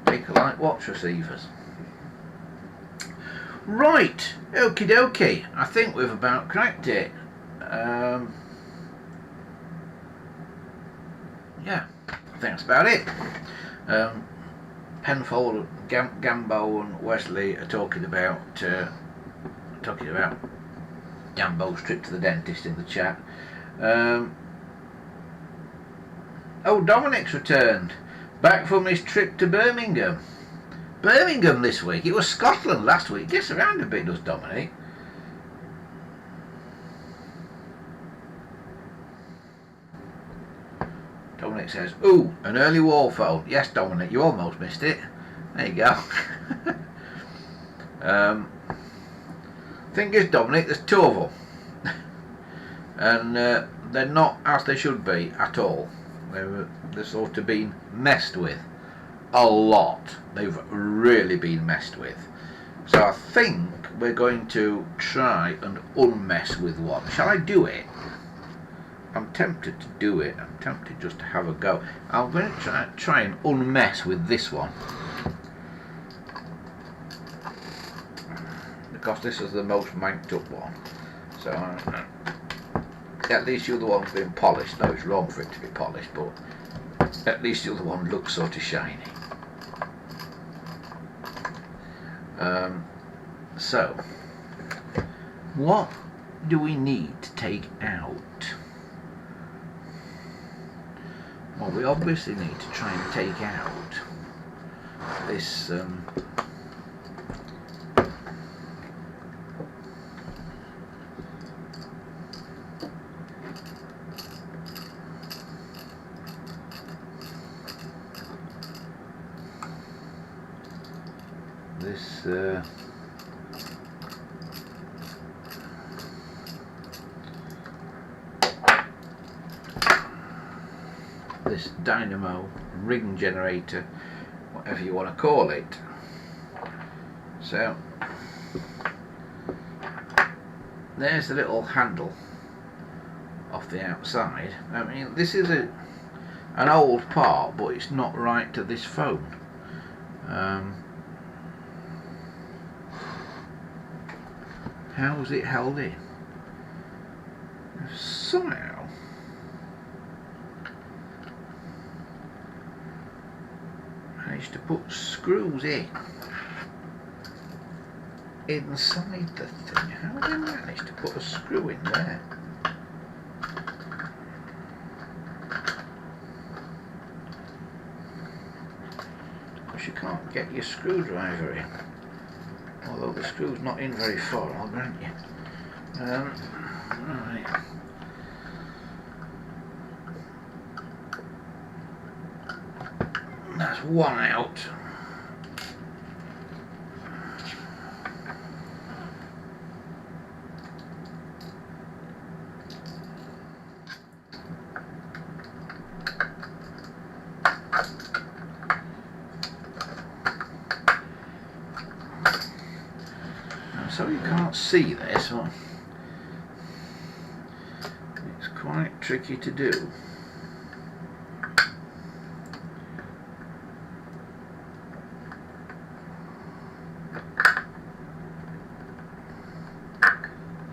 Bakelite watch receivers. Right, okie dokie. I think we've about cracked it. Yeah, I think that's about it. Penfold, Gambo and Wesley are talking about Gambo's trip to the dentist in the chat. Oh, Dominic's returned, back from his trip to Birmingham. Birmingham this week. It was Scotland last week. Gets around a bit, does Dominic? Dominic says, ooh, an early wall phone. Yes, Dominic, you almost missed it. There you go. Thing is, Dominic, there's two of them. And they're not as they should be at all. They're sort of been messed with. A lot. They've really been messed with. So I think we're going to try and unmess with one. Shall I do it? I'm tempted to do it. I'm tempted just to have a go. I'm going to try and unmess with this one, because this is the most manked up one. So at least the other one's been polished. No, it's wrong for it to be polished, but at least the other one looks sort of shiny. So, what do we need to take out? Well, we obviously need to try and take out this this dynamo ring generator, whatever you want to call it. So there's the little handle off the outside. I mean, this is an old part, but it's not right to this phone. How's it held in? Somehow managed to put screws inside the thing. How did they manage to put a screw in there? Because you can't get your screwdriver in. Although the screw's not in very far, I'll grant you. Right. That's one out. So you can't see this, but it's quite tricky to do.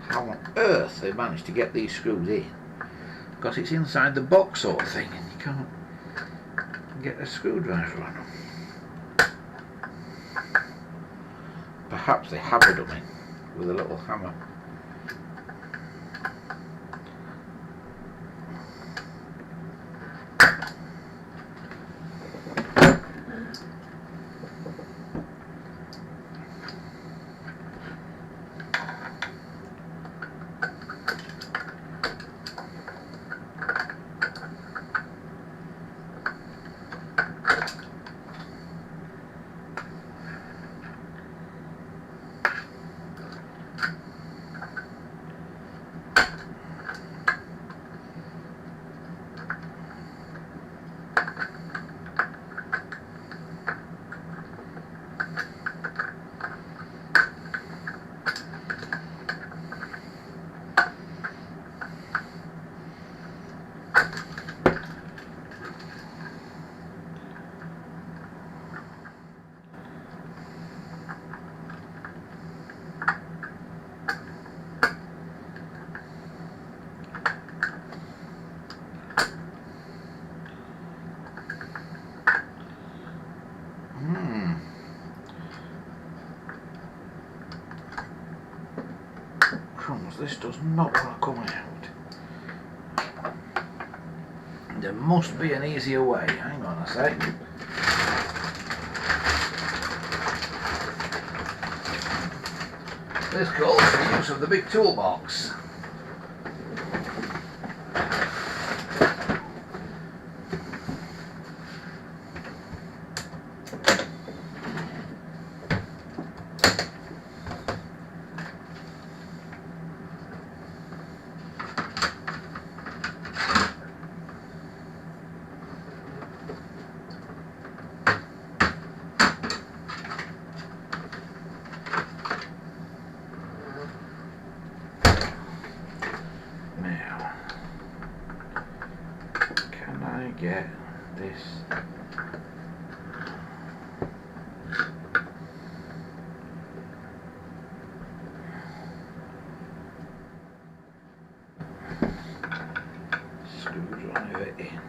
How on earth they managed to get these screws in? Because it's inside the box sort of thing, and you can't get a screwdriver on them. Perhaps they hammered them in with a little hammer. this does not want to come out. There must be an easier way. Hang on a sec. This calls for the use of the big toolbox. Get this screwdriver in.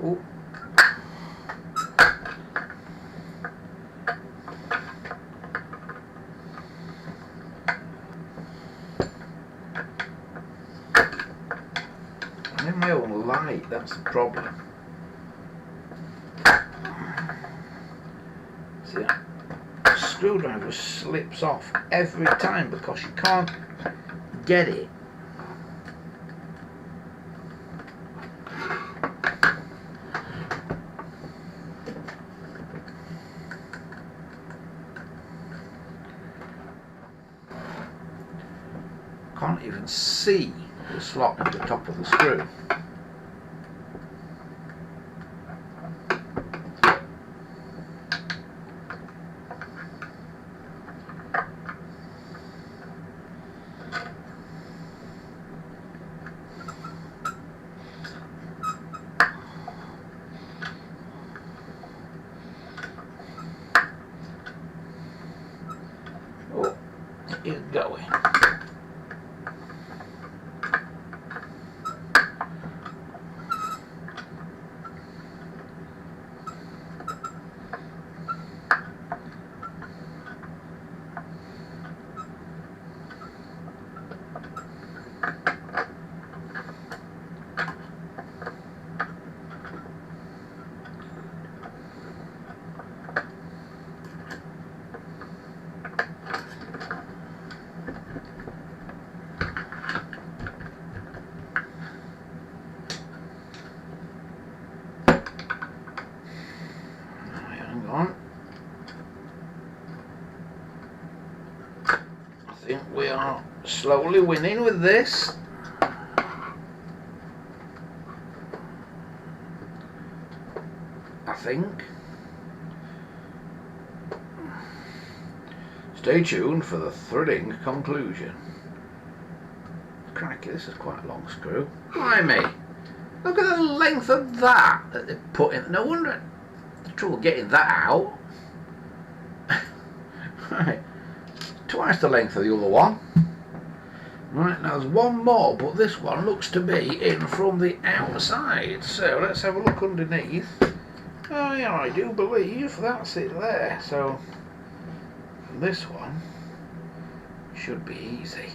Oh. I'm in my own light, that's the problem. See, that screwdriver slips off every time because you can't get it. Can't even see the slot at the top of the screw. Oh, it is going. On. I think we are slowly winning with this. I think. Stay tuned for the thrilling conclusion. Crikey, this is quite a long screw. Blimey! Look at the length of that they put in. No wonder trouble getting that out. Right, twice the length of the other one. Right, now there's one more, but this one looks to be in from the outside. So let's have a look underneath. Oh yeah, I do believe that's it there. So this one should be easy.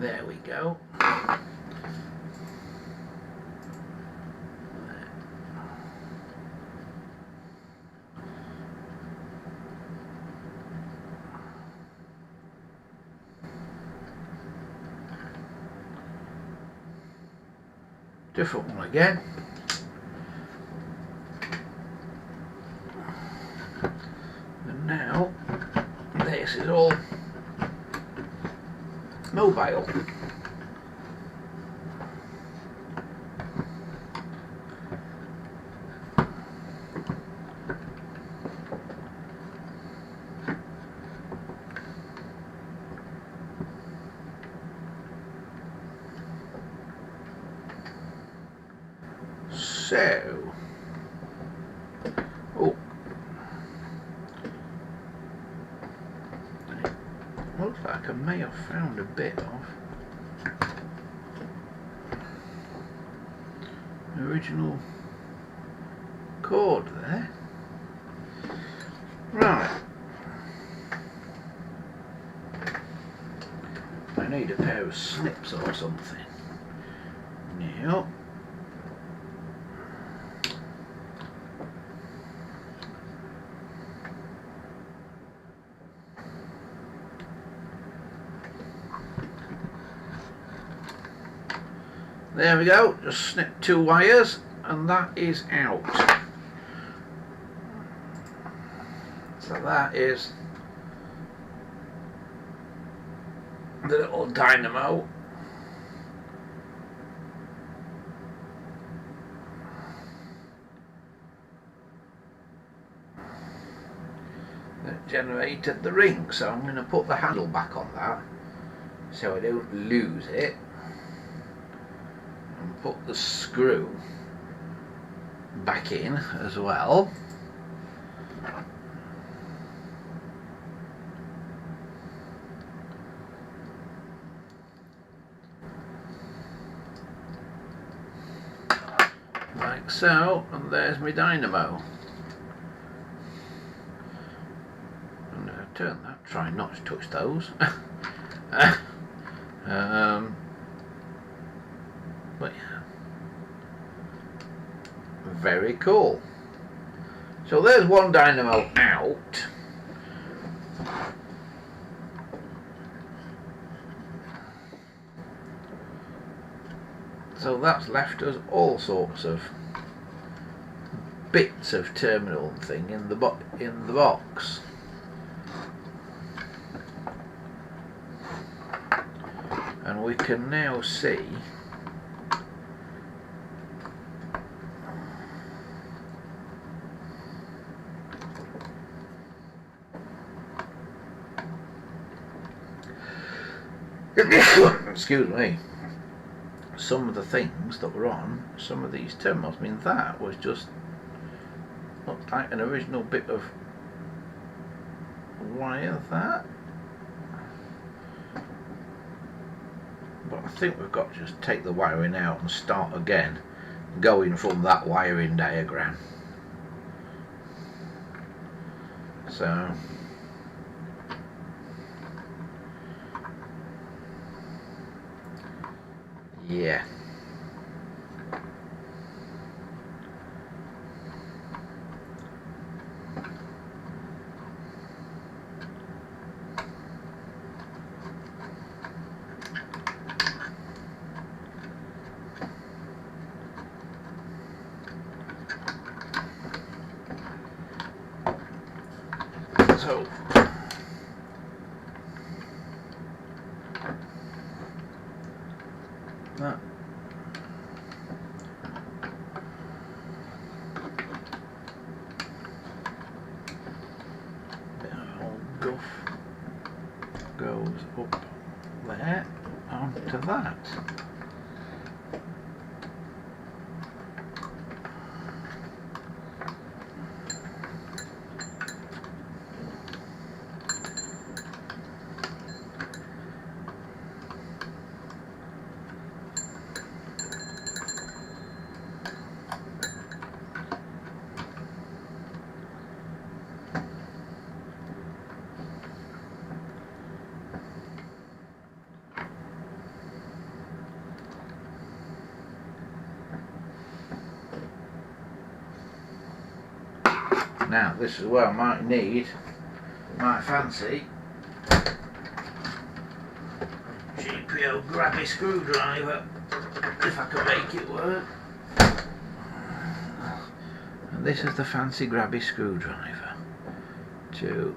There we go. Different one again. And now this is all mobile. So, oh, looks like I may have found a bit of original cord there. Right, I need a pair of snips or something. Now, there we go, just snip 2 wires and that is out. So that is the little dynamo. That generated the ring, so I'm going to put the handle back on that so I don't lose it, and put the screw back in as well. Like so, and there's my dynamo. I'm going to turn that, try not to touch those. But yeah, very cool. So there's one dynamo out. So that's left us all sorts of bits of terminal thing in the box. And we can now see excuse me, some of the things that were on some of these terminals. I mean, that was just looked like an original bit of wire, that. But I think we've got to just take the wiring out and start again, going from that wiring diagram. So yeah. So that bit of old guff goes up there onto that. Now this is where I might need my fancy GPO grabby screwdriver, if I can make it work. And this is the fancy grabby screwdriver to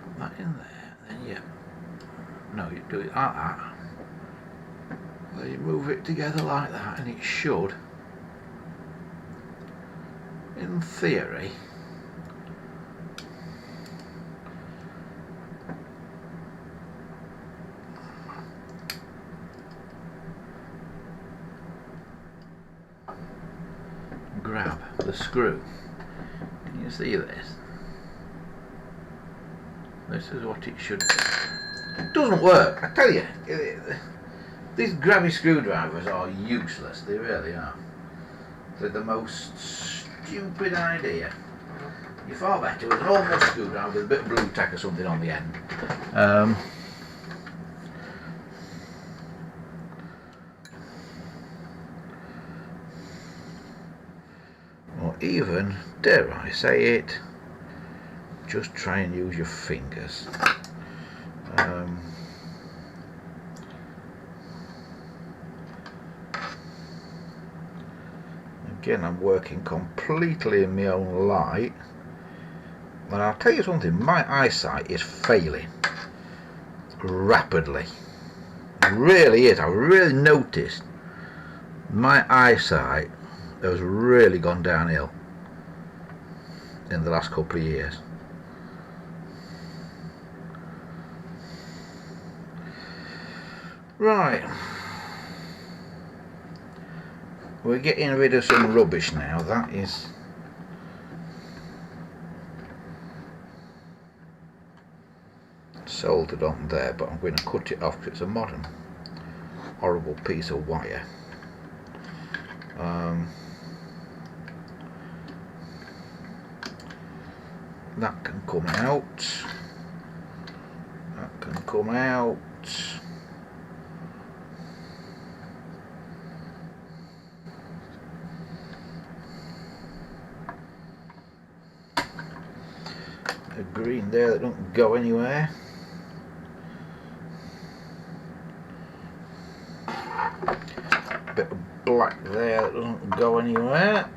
put that in there. Then you do it like that. Then you move it together like that, and it should, in theory, grab the screw. Can you see this? This is what it should do. It doesn't work, I tell you. These grabby screwdrivers are useless, they really are. They're the most stupid idea. You're far better with an normal screwdriver with a bit of blue tack or something on the end. Or even, dare I say it, just try and use your fingers. Again, I'm working completely in my own light. And I'll tell you something, my eyesight is failing rapidly. It really is. I've really noticed my eyesight has really gone downhill in the last couple of years. Right. We're getting rid of some rubbish now. That is soldered on there, but I'm going to cut it off because it's a modern horrible piece of wire. That can come out. That can come out. A green there that don't go anywhere. A bit of black there that doesn't go anywhere.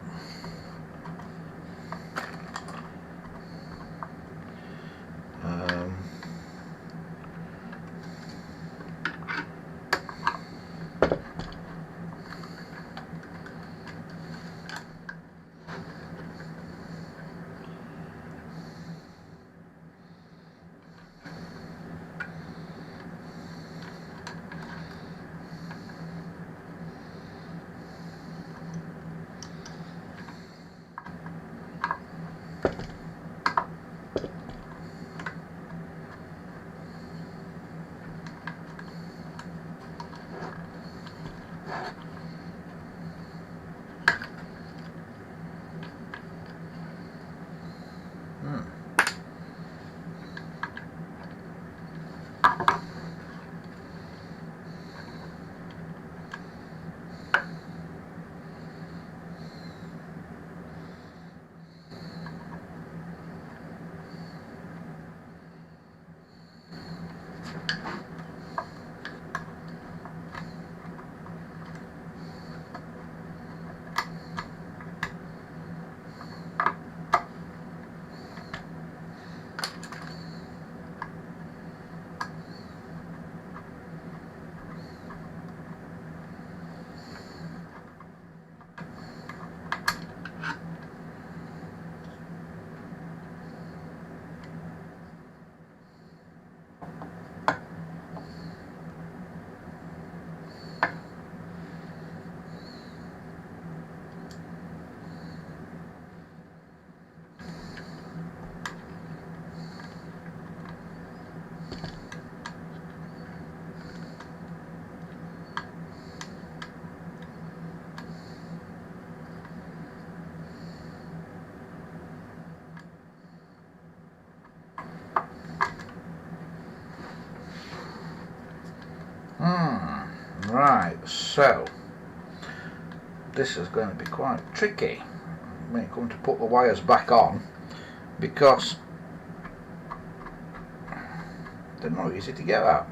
Right, so this is going to be quite tricky when it comes to put the wires back on, because they're not easy to get at.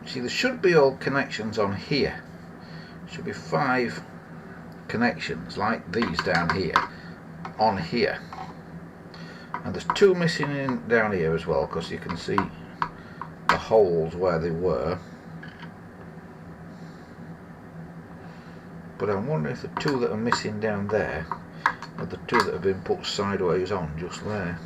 See, there should be all connections on here. Should be 5 connections like these down here, on here, and there's 2 missing in down here as well, because you can see the holes where they were. But I'm wondering if the two that are missing down there are the two that have been put sideways on just there.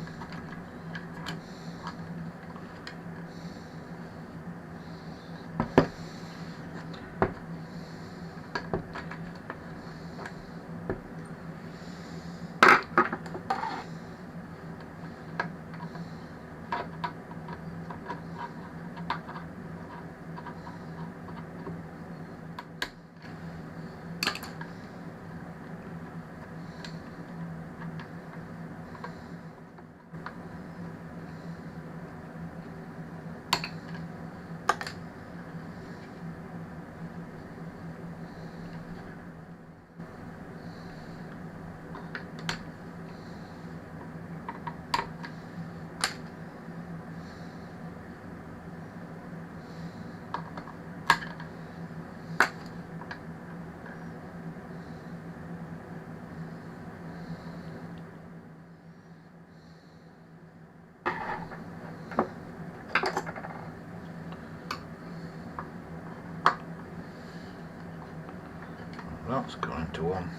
That's going to one.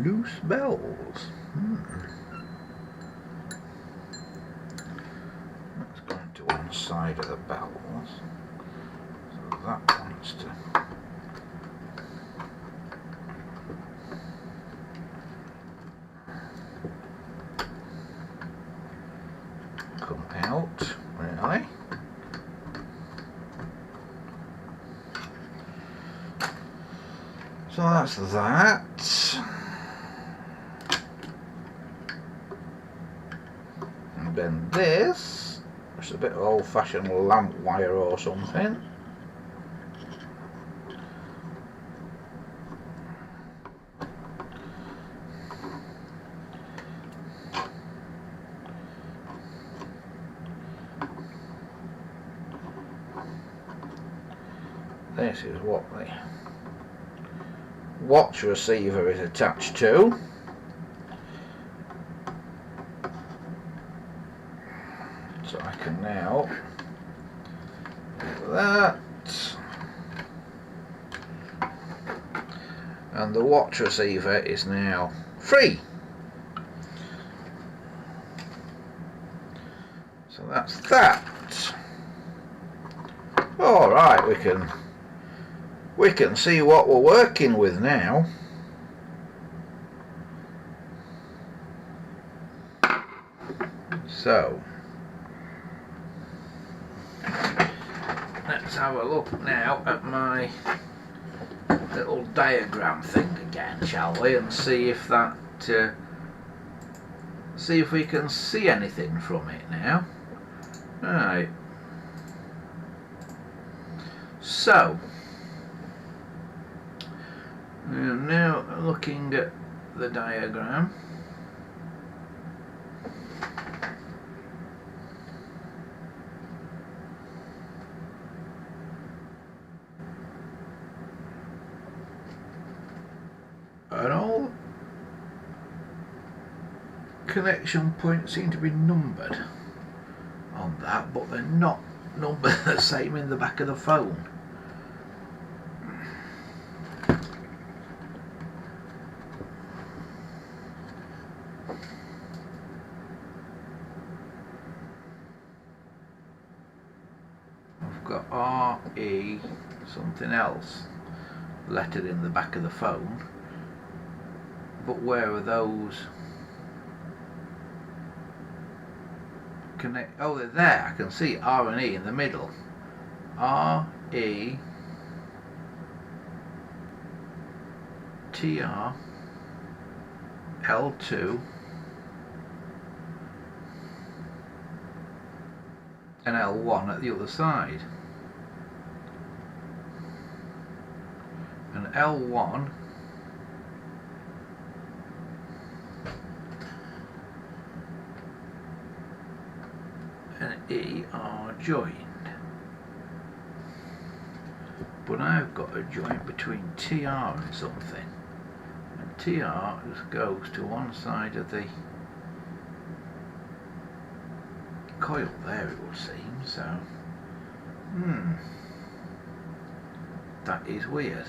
Loose bells. That's going to one side of the bells. So that wants to come out, really. So that's that. And then this, it's a bit of old-fashioned lamp wire or something. This is what the watch receiver is attached to. So I can now do that, and the watch receiver is now free. So that's that. Alright, we can see what we're working with now. So let's have a look now at my little diagram thing again, shall we, and see if that see if we can see anything from it now. Right. So I'm now looking at the diagram. And all connection points seem to be numbered on that, but they're not numbered the same in the back of the phone. I've got RE something else lettered in the back of the phone, but where are those connect? Oh, they're there. I can see R and E in the middle. R, E, TR, L2 and L1 at the other side, and L1 and E are joined, but I've got a joint between TR and something, and TR just goes to one side of the coil there, it would seem. So That is weird.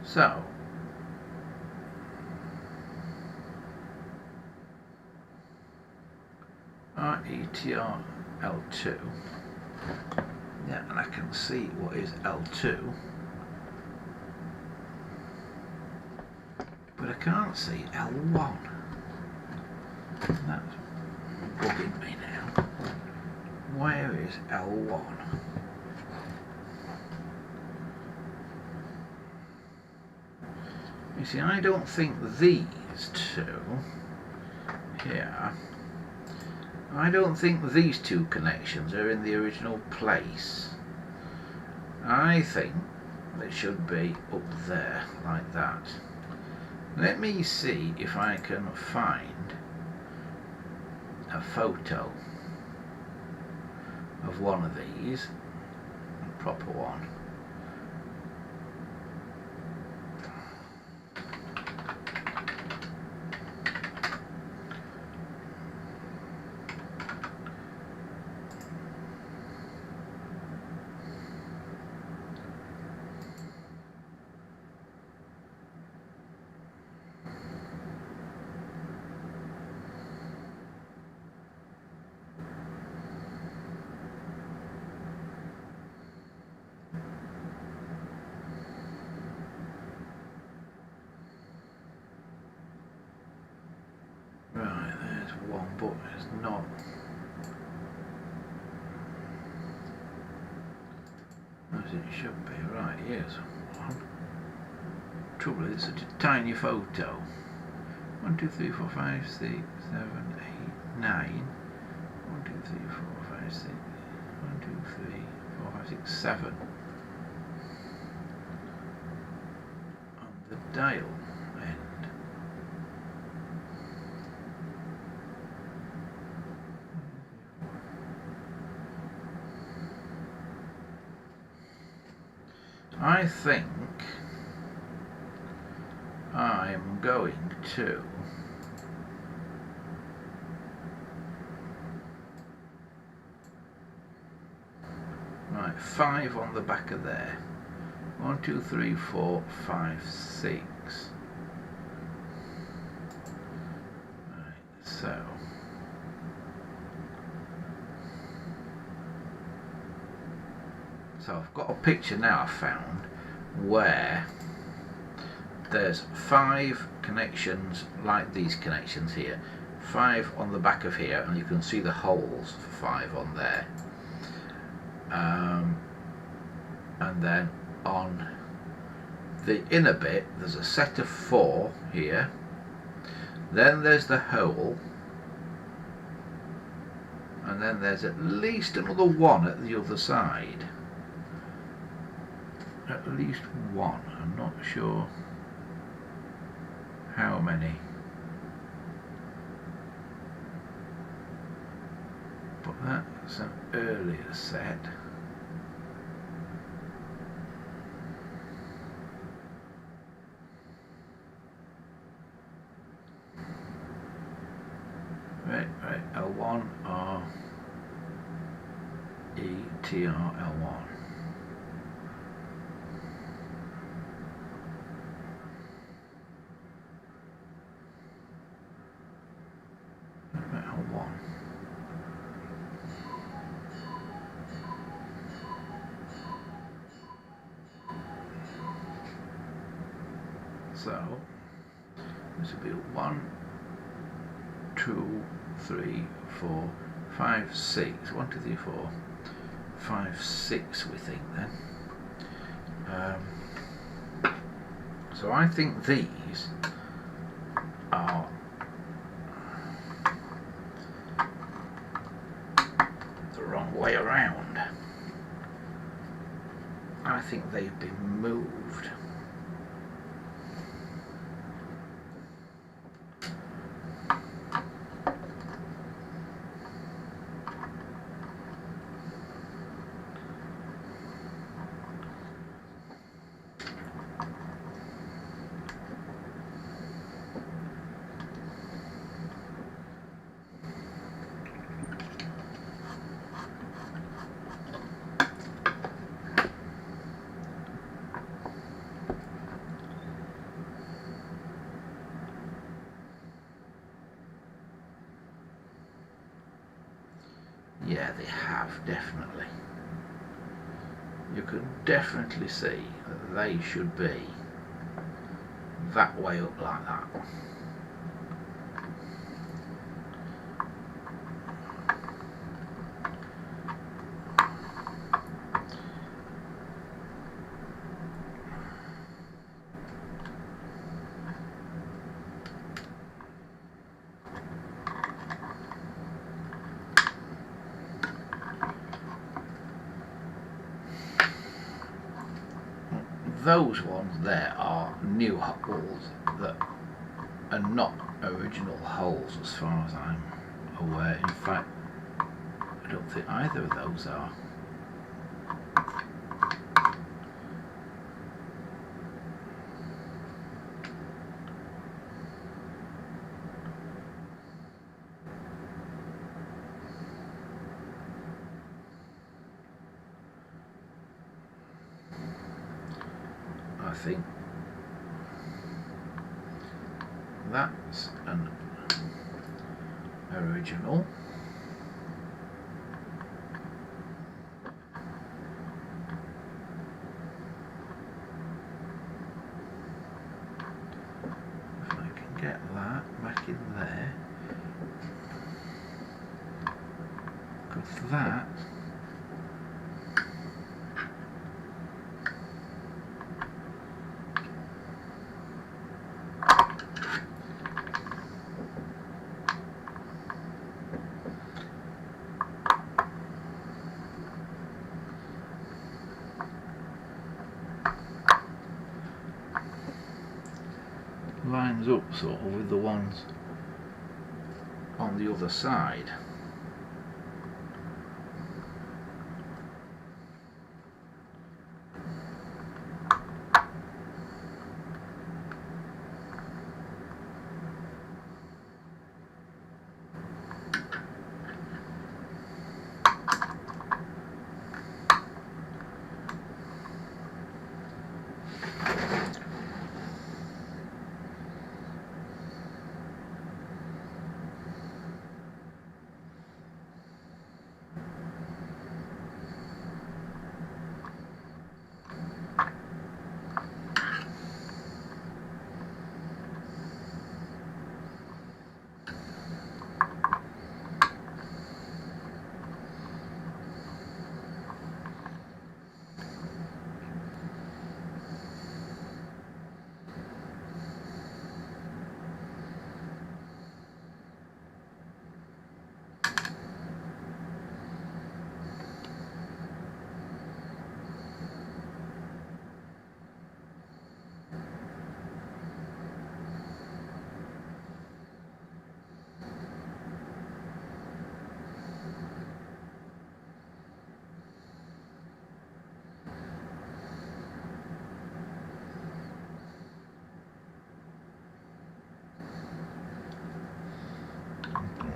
So RETR L2. Yeah, and I can see what is L2, but I can't see L1. That's bugging me now. Where is L1? You see, I don't think these two here, I don't think these two connections are in the original place. I think they should be up there, like that. Let me see if I can find a photo of one of these, a proper one. Right, there's one, but it's not. As it should be. Right, here's one. Trouble is, it's such a tiny photo. 1, 2, 3, 4, 5, 6, 7, 8, 9. 1, 2, 3, 4, 5, 6. 1, 2, 3, 4, 5, 6, 7. On the dial end. I think I'm going to right, 5 on the back of there. 1, 2, 3, 4, 5, 6. Right, so I've got a picture now I've found where there's 5 connections like these connections here, 5 on the back of here, and you can see the holes for 5 on there, and then on the inner bit there's a set of 4 here, then there's the hole, and then there's at least another 1 at the other side. At least 1. I'm not sure how many, but that's an earlier set. Right, L1 R E T R L1. So this will be 1, 2, 3, 4, 5, 6. 1, 2, 3, 4, 5, 6. We think then. So I think these are the wrong way around. I think they've been moved. Yeah, they have, definitely. You can definitely see that they should be that way up like that. Those ones there are new holes that are not original holes as far as I'm aware. In fact, I don't think either of those are. I think that's an original. If I can get that back in there, because that lines up sort of with the ones on the other side.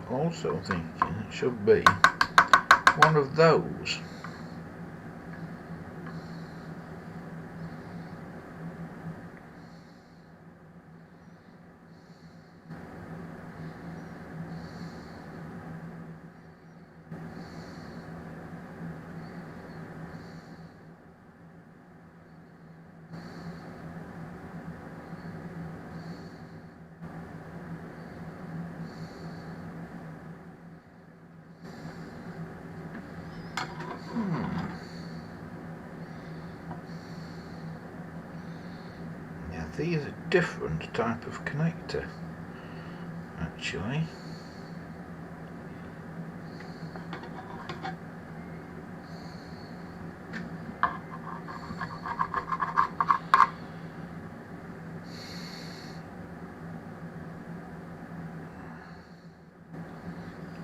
Also thinking it should be one of those. Yeah, these are a different type of connector, actually.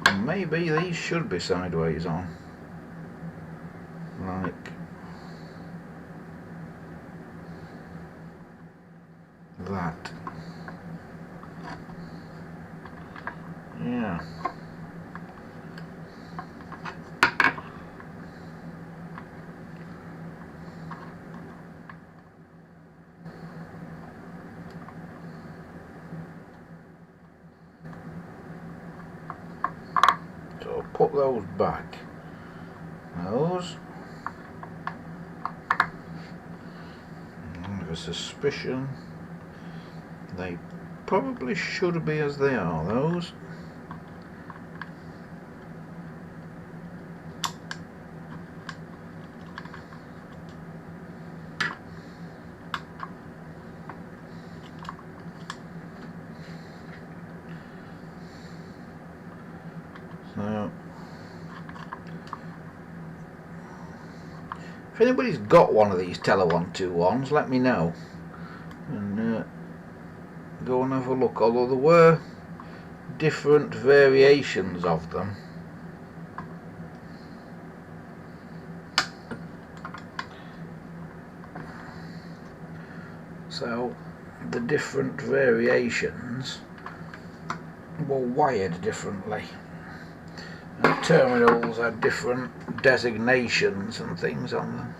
And maybe these should be sideways on, like that. Yeah. So put those back. Those. I have a suspicion they probably should be as they are, those. So, if anybody's got one of these Teller 121s, let me know and go and have a look, although there were different variations of them. So the different variations were wired differently, and terminals had different designations and things on them.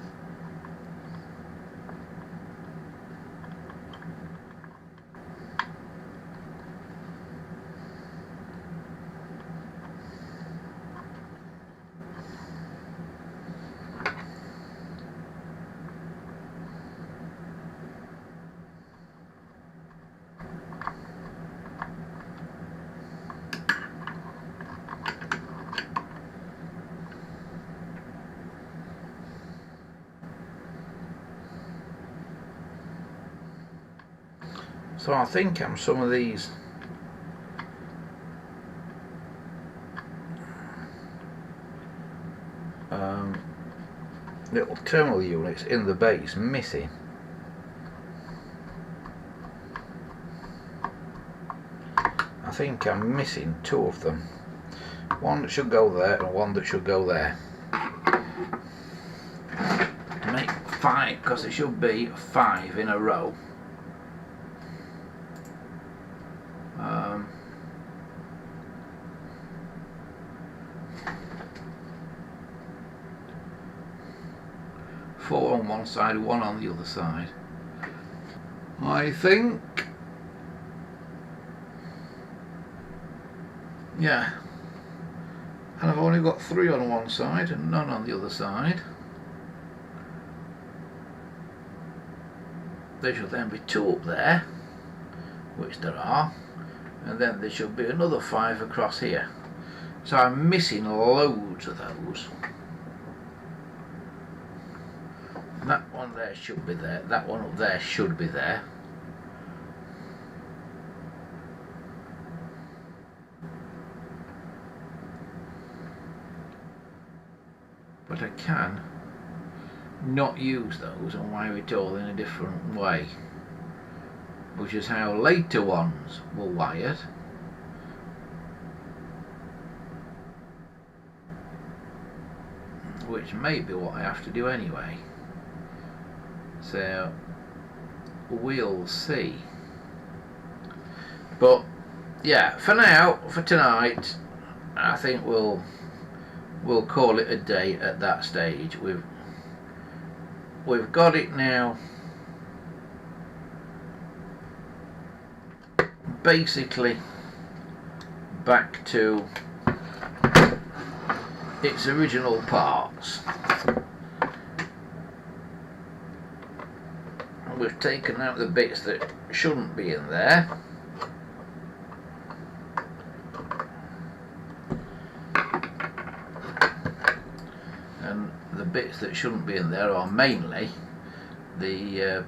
So I think some of these little terminal units in the base missing. I think I'm missing two of them. One that should go there and one that should go there. To make 5, because it should be 5 in a row. Four on one side, 1 on the other side. I think, yeah, and I've only got 3 on one side and none on the other side. There should then be 2 up there, which there are, and then there should be another 5 across here. So I'm missing loads of those. That one there should be there, that one up there should be there. But I can not use those and wire it all in a different way, which is how later ones were wired. Which may be what I have to do anyway. So we'll see. But yeah, for now, for tonight, I think we'll call it a day at that stage. We've got it now basically back to its original parts. We've taken out the bits that shouldn't be in there. And the bits that shouldn't be in there are mainly the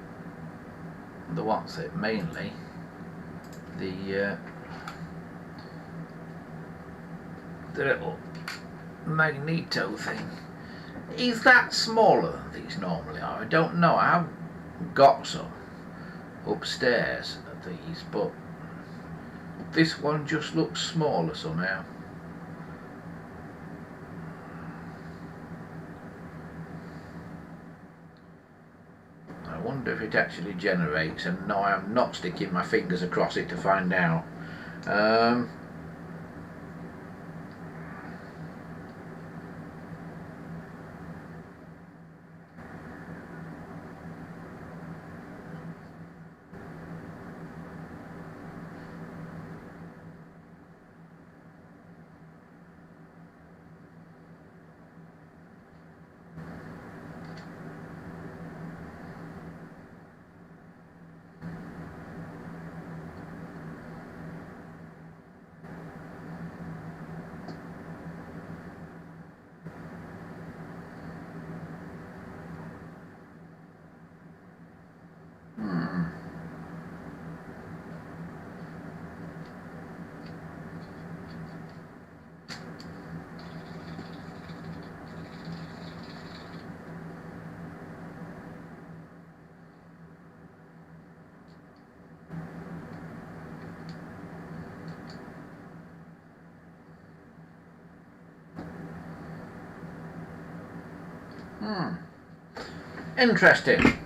little magneto thing. Is that smaller than these normally are? I don't know. I have got some upstairs of these, but this one just looks smaller somehow. I wonder if it actually generates, and no, I'm not sticking my fingers across it to find out. Interesting.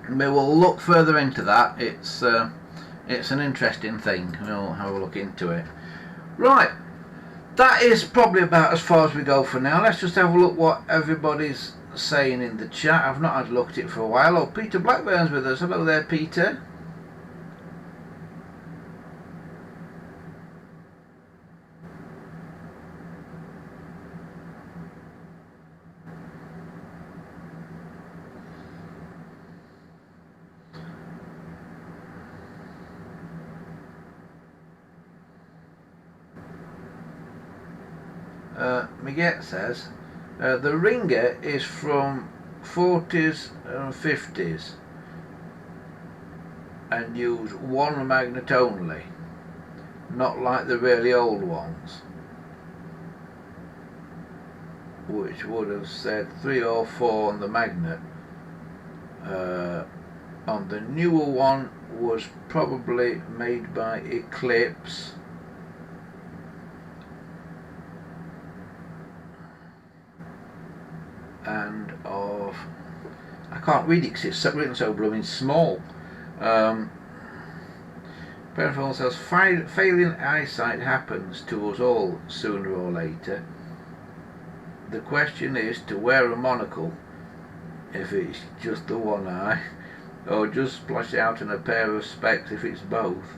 We will look further into that. It's an interesting thing. We'll have a look into it. Right, that is probably about as far as we go for now. Let's just have a look what everybody's saying in the chat. I've not had a look at it for a while. Oh, Peter Blackburn's with us. Hello there, Peter. Miguel says the ringer is from 40s and 50s and use one magnet only, not like the really old ones, which would have said 3 or 4 on the magnet. On the newer one was probably made by Eclipse. And of, I can't read it because it's written so blooming small. Penfold says failing eyesight happens to us all sooner or later. The question is to wear a monocle if it's just the one eye, or just splash out in a pair of specs if it's both.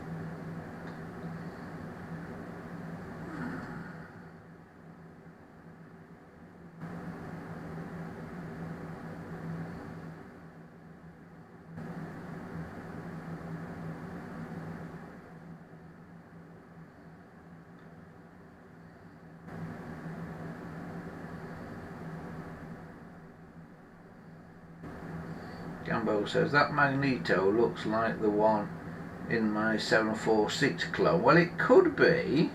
Gambo says that Magneto looks like the one in my 746 clone. Well, it could be,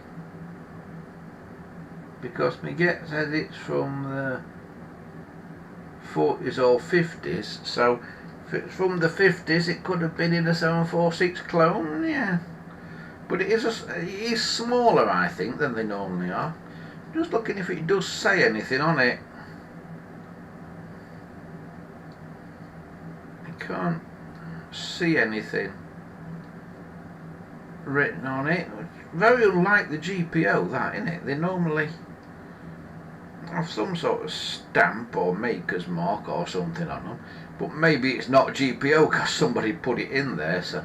because Miguel says it's from the 40s or 50s, so if it's from the 50s it could have been in a 746 clone, yeah. But it is smaller, I think, than they normally are. Just looking if it does say anything on it. Can't see anything written on it. Very unlike the GPO, that, isn't it? They normally have some sort of stamp or maker's mark or something on them, but maybe it's not GPO because somebody put it in there. So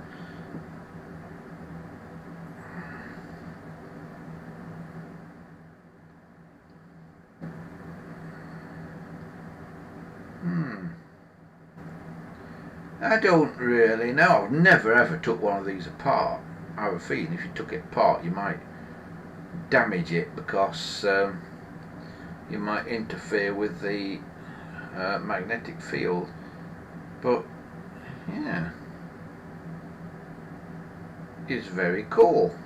I don't really know. I've never ever took one of these apart. I have a feeling if you took it apart you might damage it because you might interfere with the magnetic field. But yeah, it's very cool.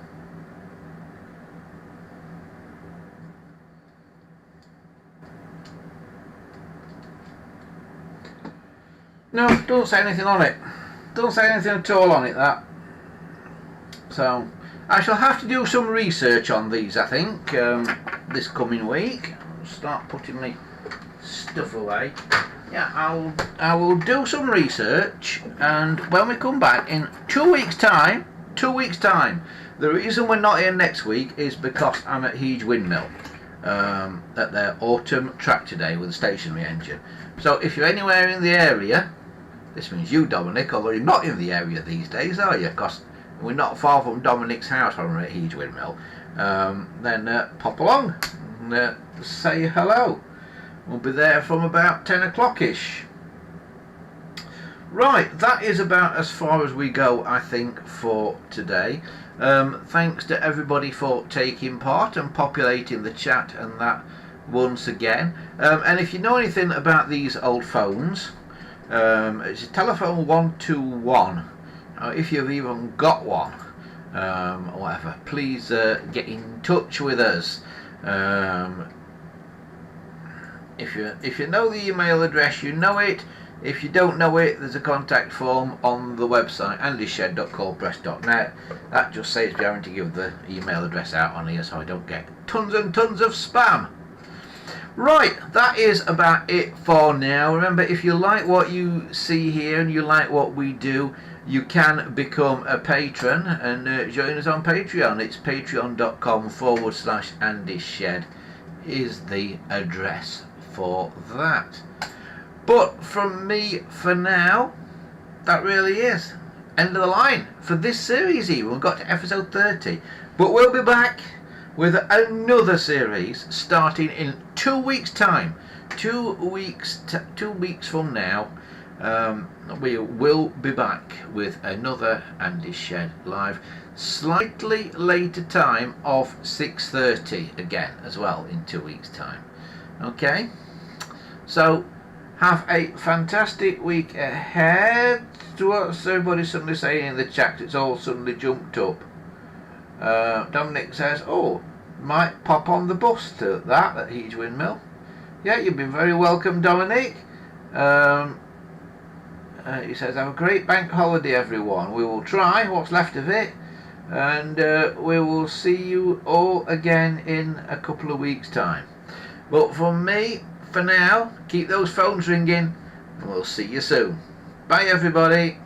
No, don't say anything on it. Don't say anything at all on it, that. So, I shall have to do some research on these, I think, this coming week. I'll start putting my stuff away. Yeah, I will do some research, and when we come back in 2 weeks' time, the reason we're not here next week is because I'm at Hedge Windmill at their autumn tractor day with a stationary engine. So if you're anywhere in the area, this means you, Dominic, although you're not in the area these days, are you? Because we're not far from Dominic's house when we're at Hedge Windmill. Then pop along and say hello. We'll be there from about 10 o'clock-ish. Right, that is about as far as we go, I think, for today. Thanks to everybody for taking part and populating the chat and that once again. And if you know anything about these old phones, it's a telephone 121. If you've even got one, or whatever, please get in touch with us. If you know the email address, you know it. If you don't know it, there's a contact form on the website, andyshed.coldpress.net. That just saves me having to give the email address out on here so I don't get tons and tons of spam. Right, that is about it for now. Remember, if you like what you see here and you like what we do, you can become a patron and join us on Patreon. It's patreon.com/AndyShed is the address for that. But from me for now, that really is end of the line for this series even. We've got to episode 30. But we'll be back with another series starting in 2 weeks' time. 2 weeks from now, we will be back with another Andy's Shed Live. Slightly later time of 6:30 again as well in 2 weeks' time. Okay? So, have a fantastic week ahead. What's everybody suddenly saying in the chat? It's all suddenly jumped up. Dominic says, oh, might pop on the bus to that at Heege Windmill. Yeah, you've been very welcome, Dominic. He says, have a great bank holiday, everyone. We will try what's left of it. And we will see you all again in a couple of weeks' time. But from me, for now, keep those phones ringing, and we'll see you soon. Bye, everybody.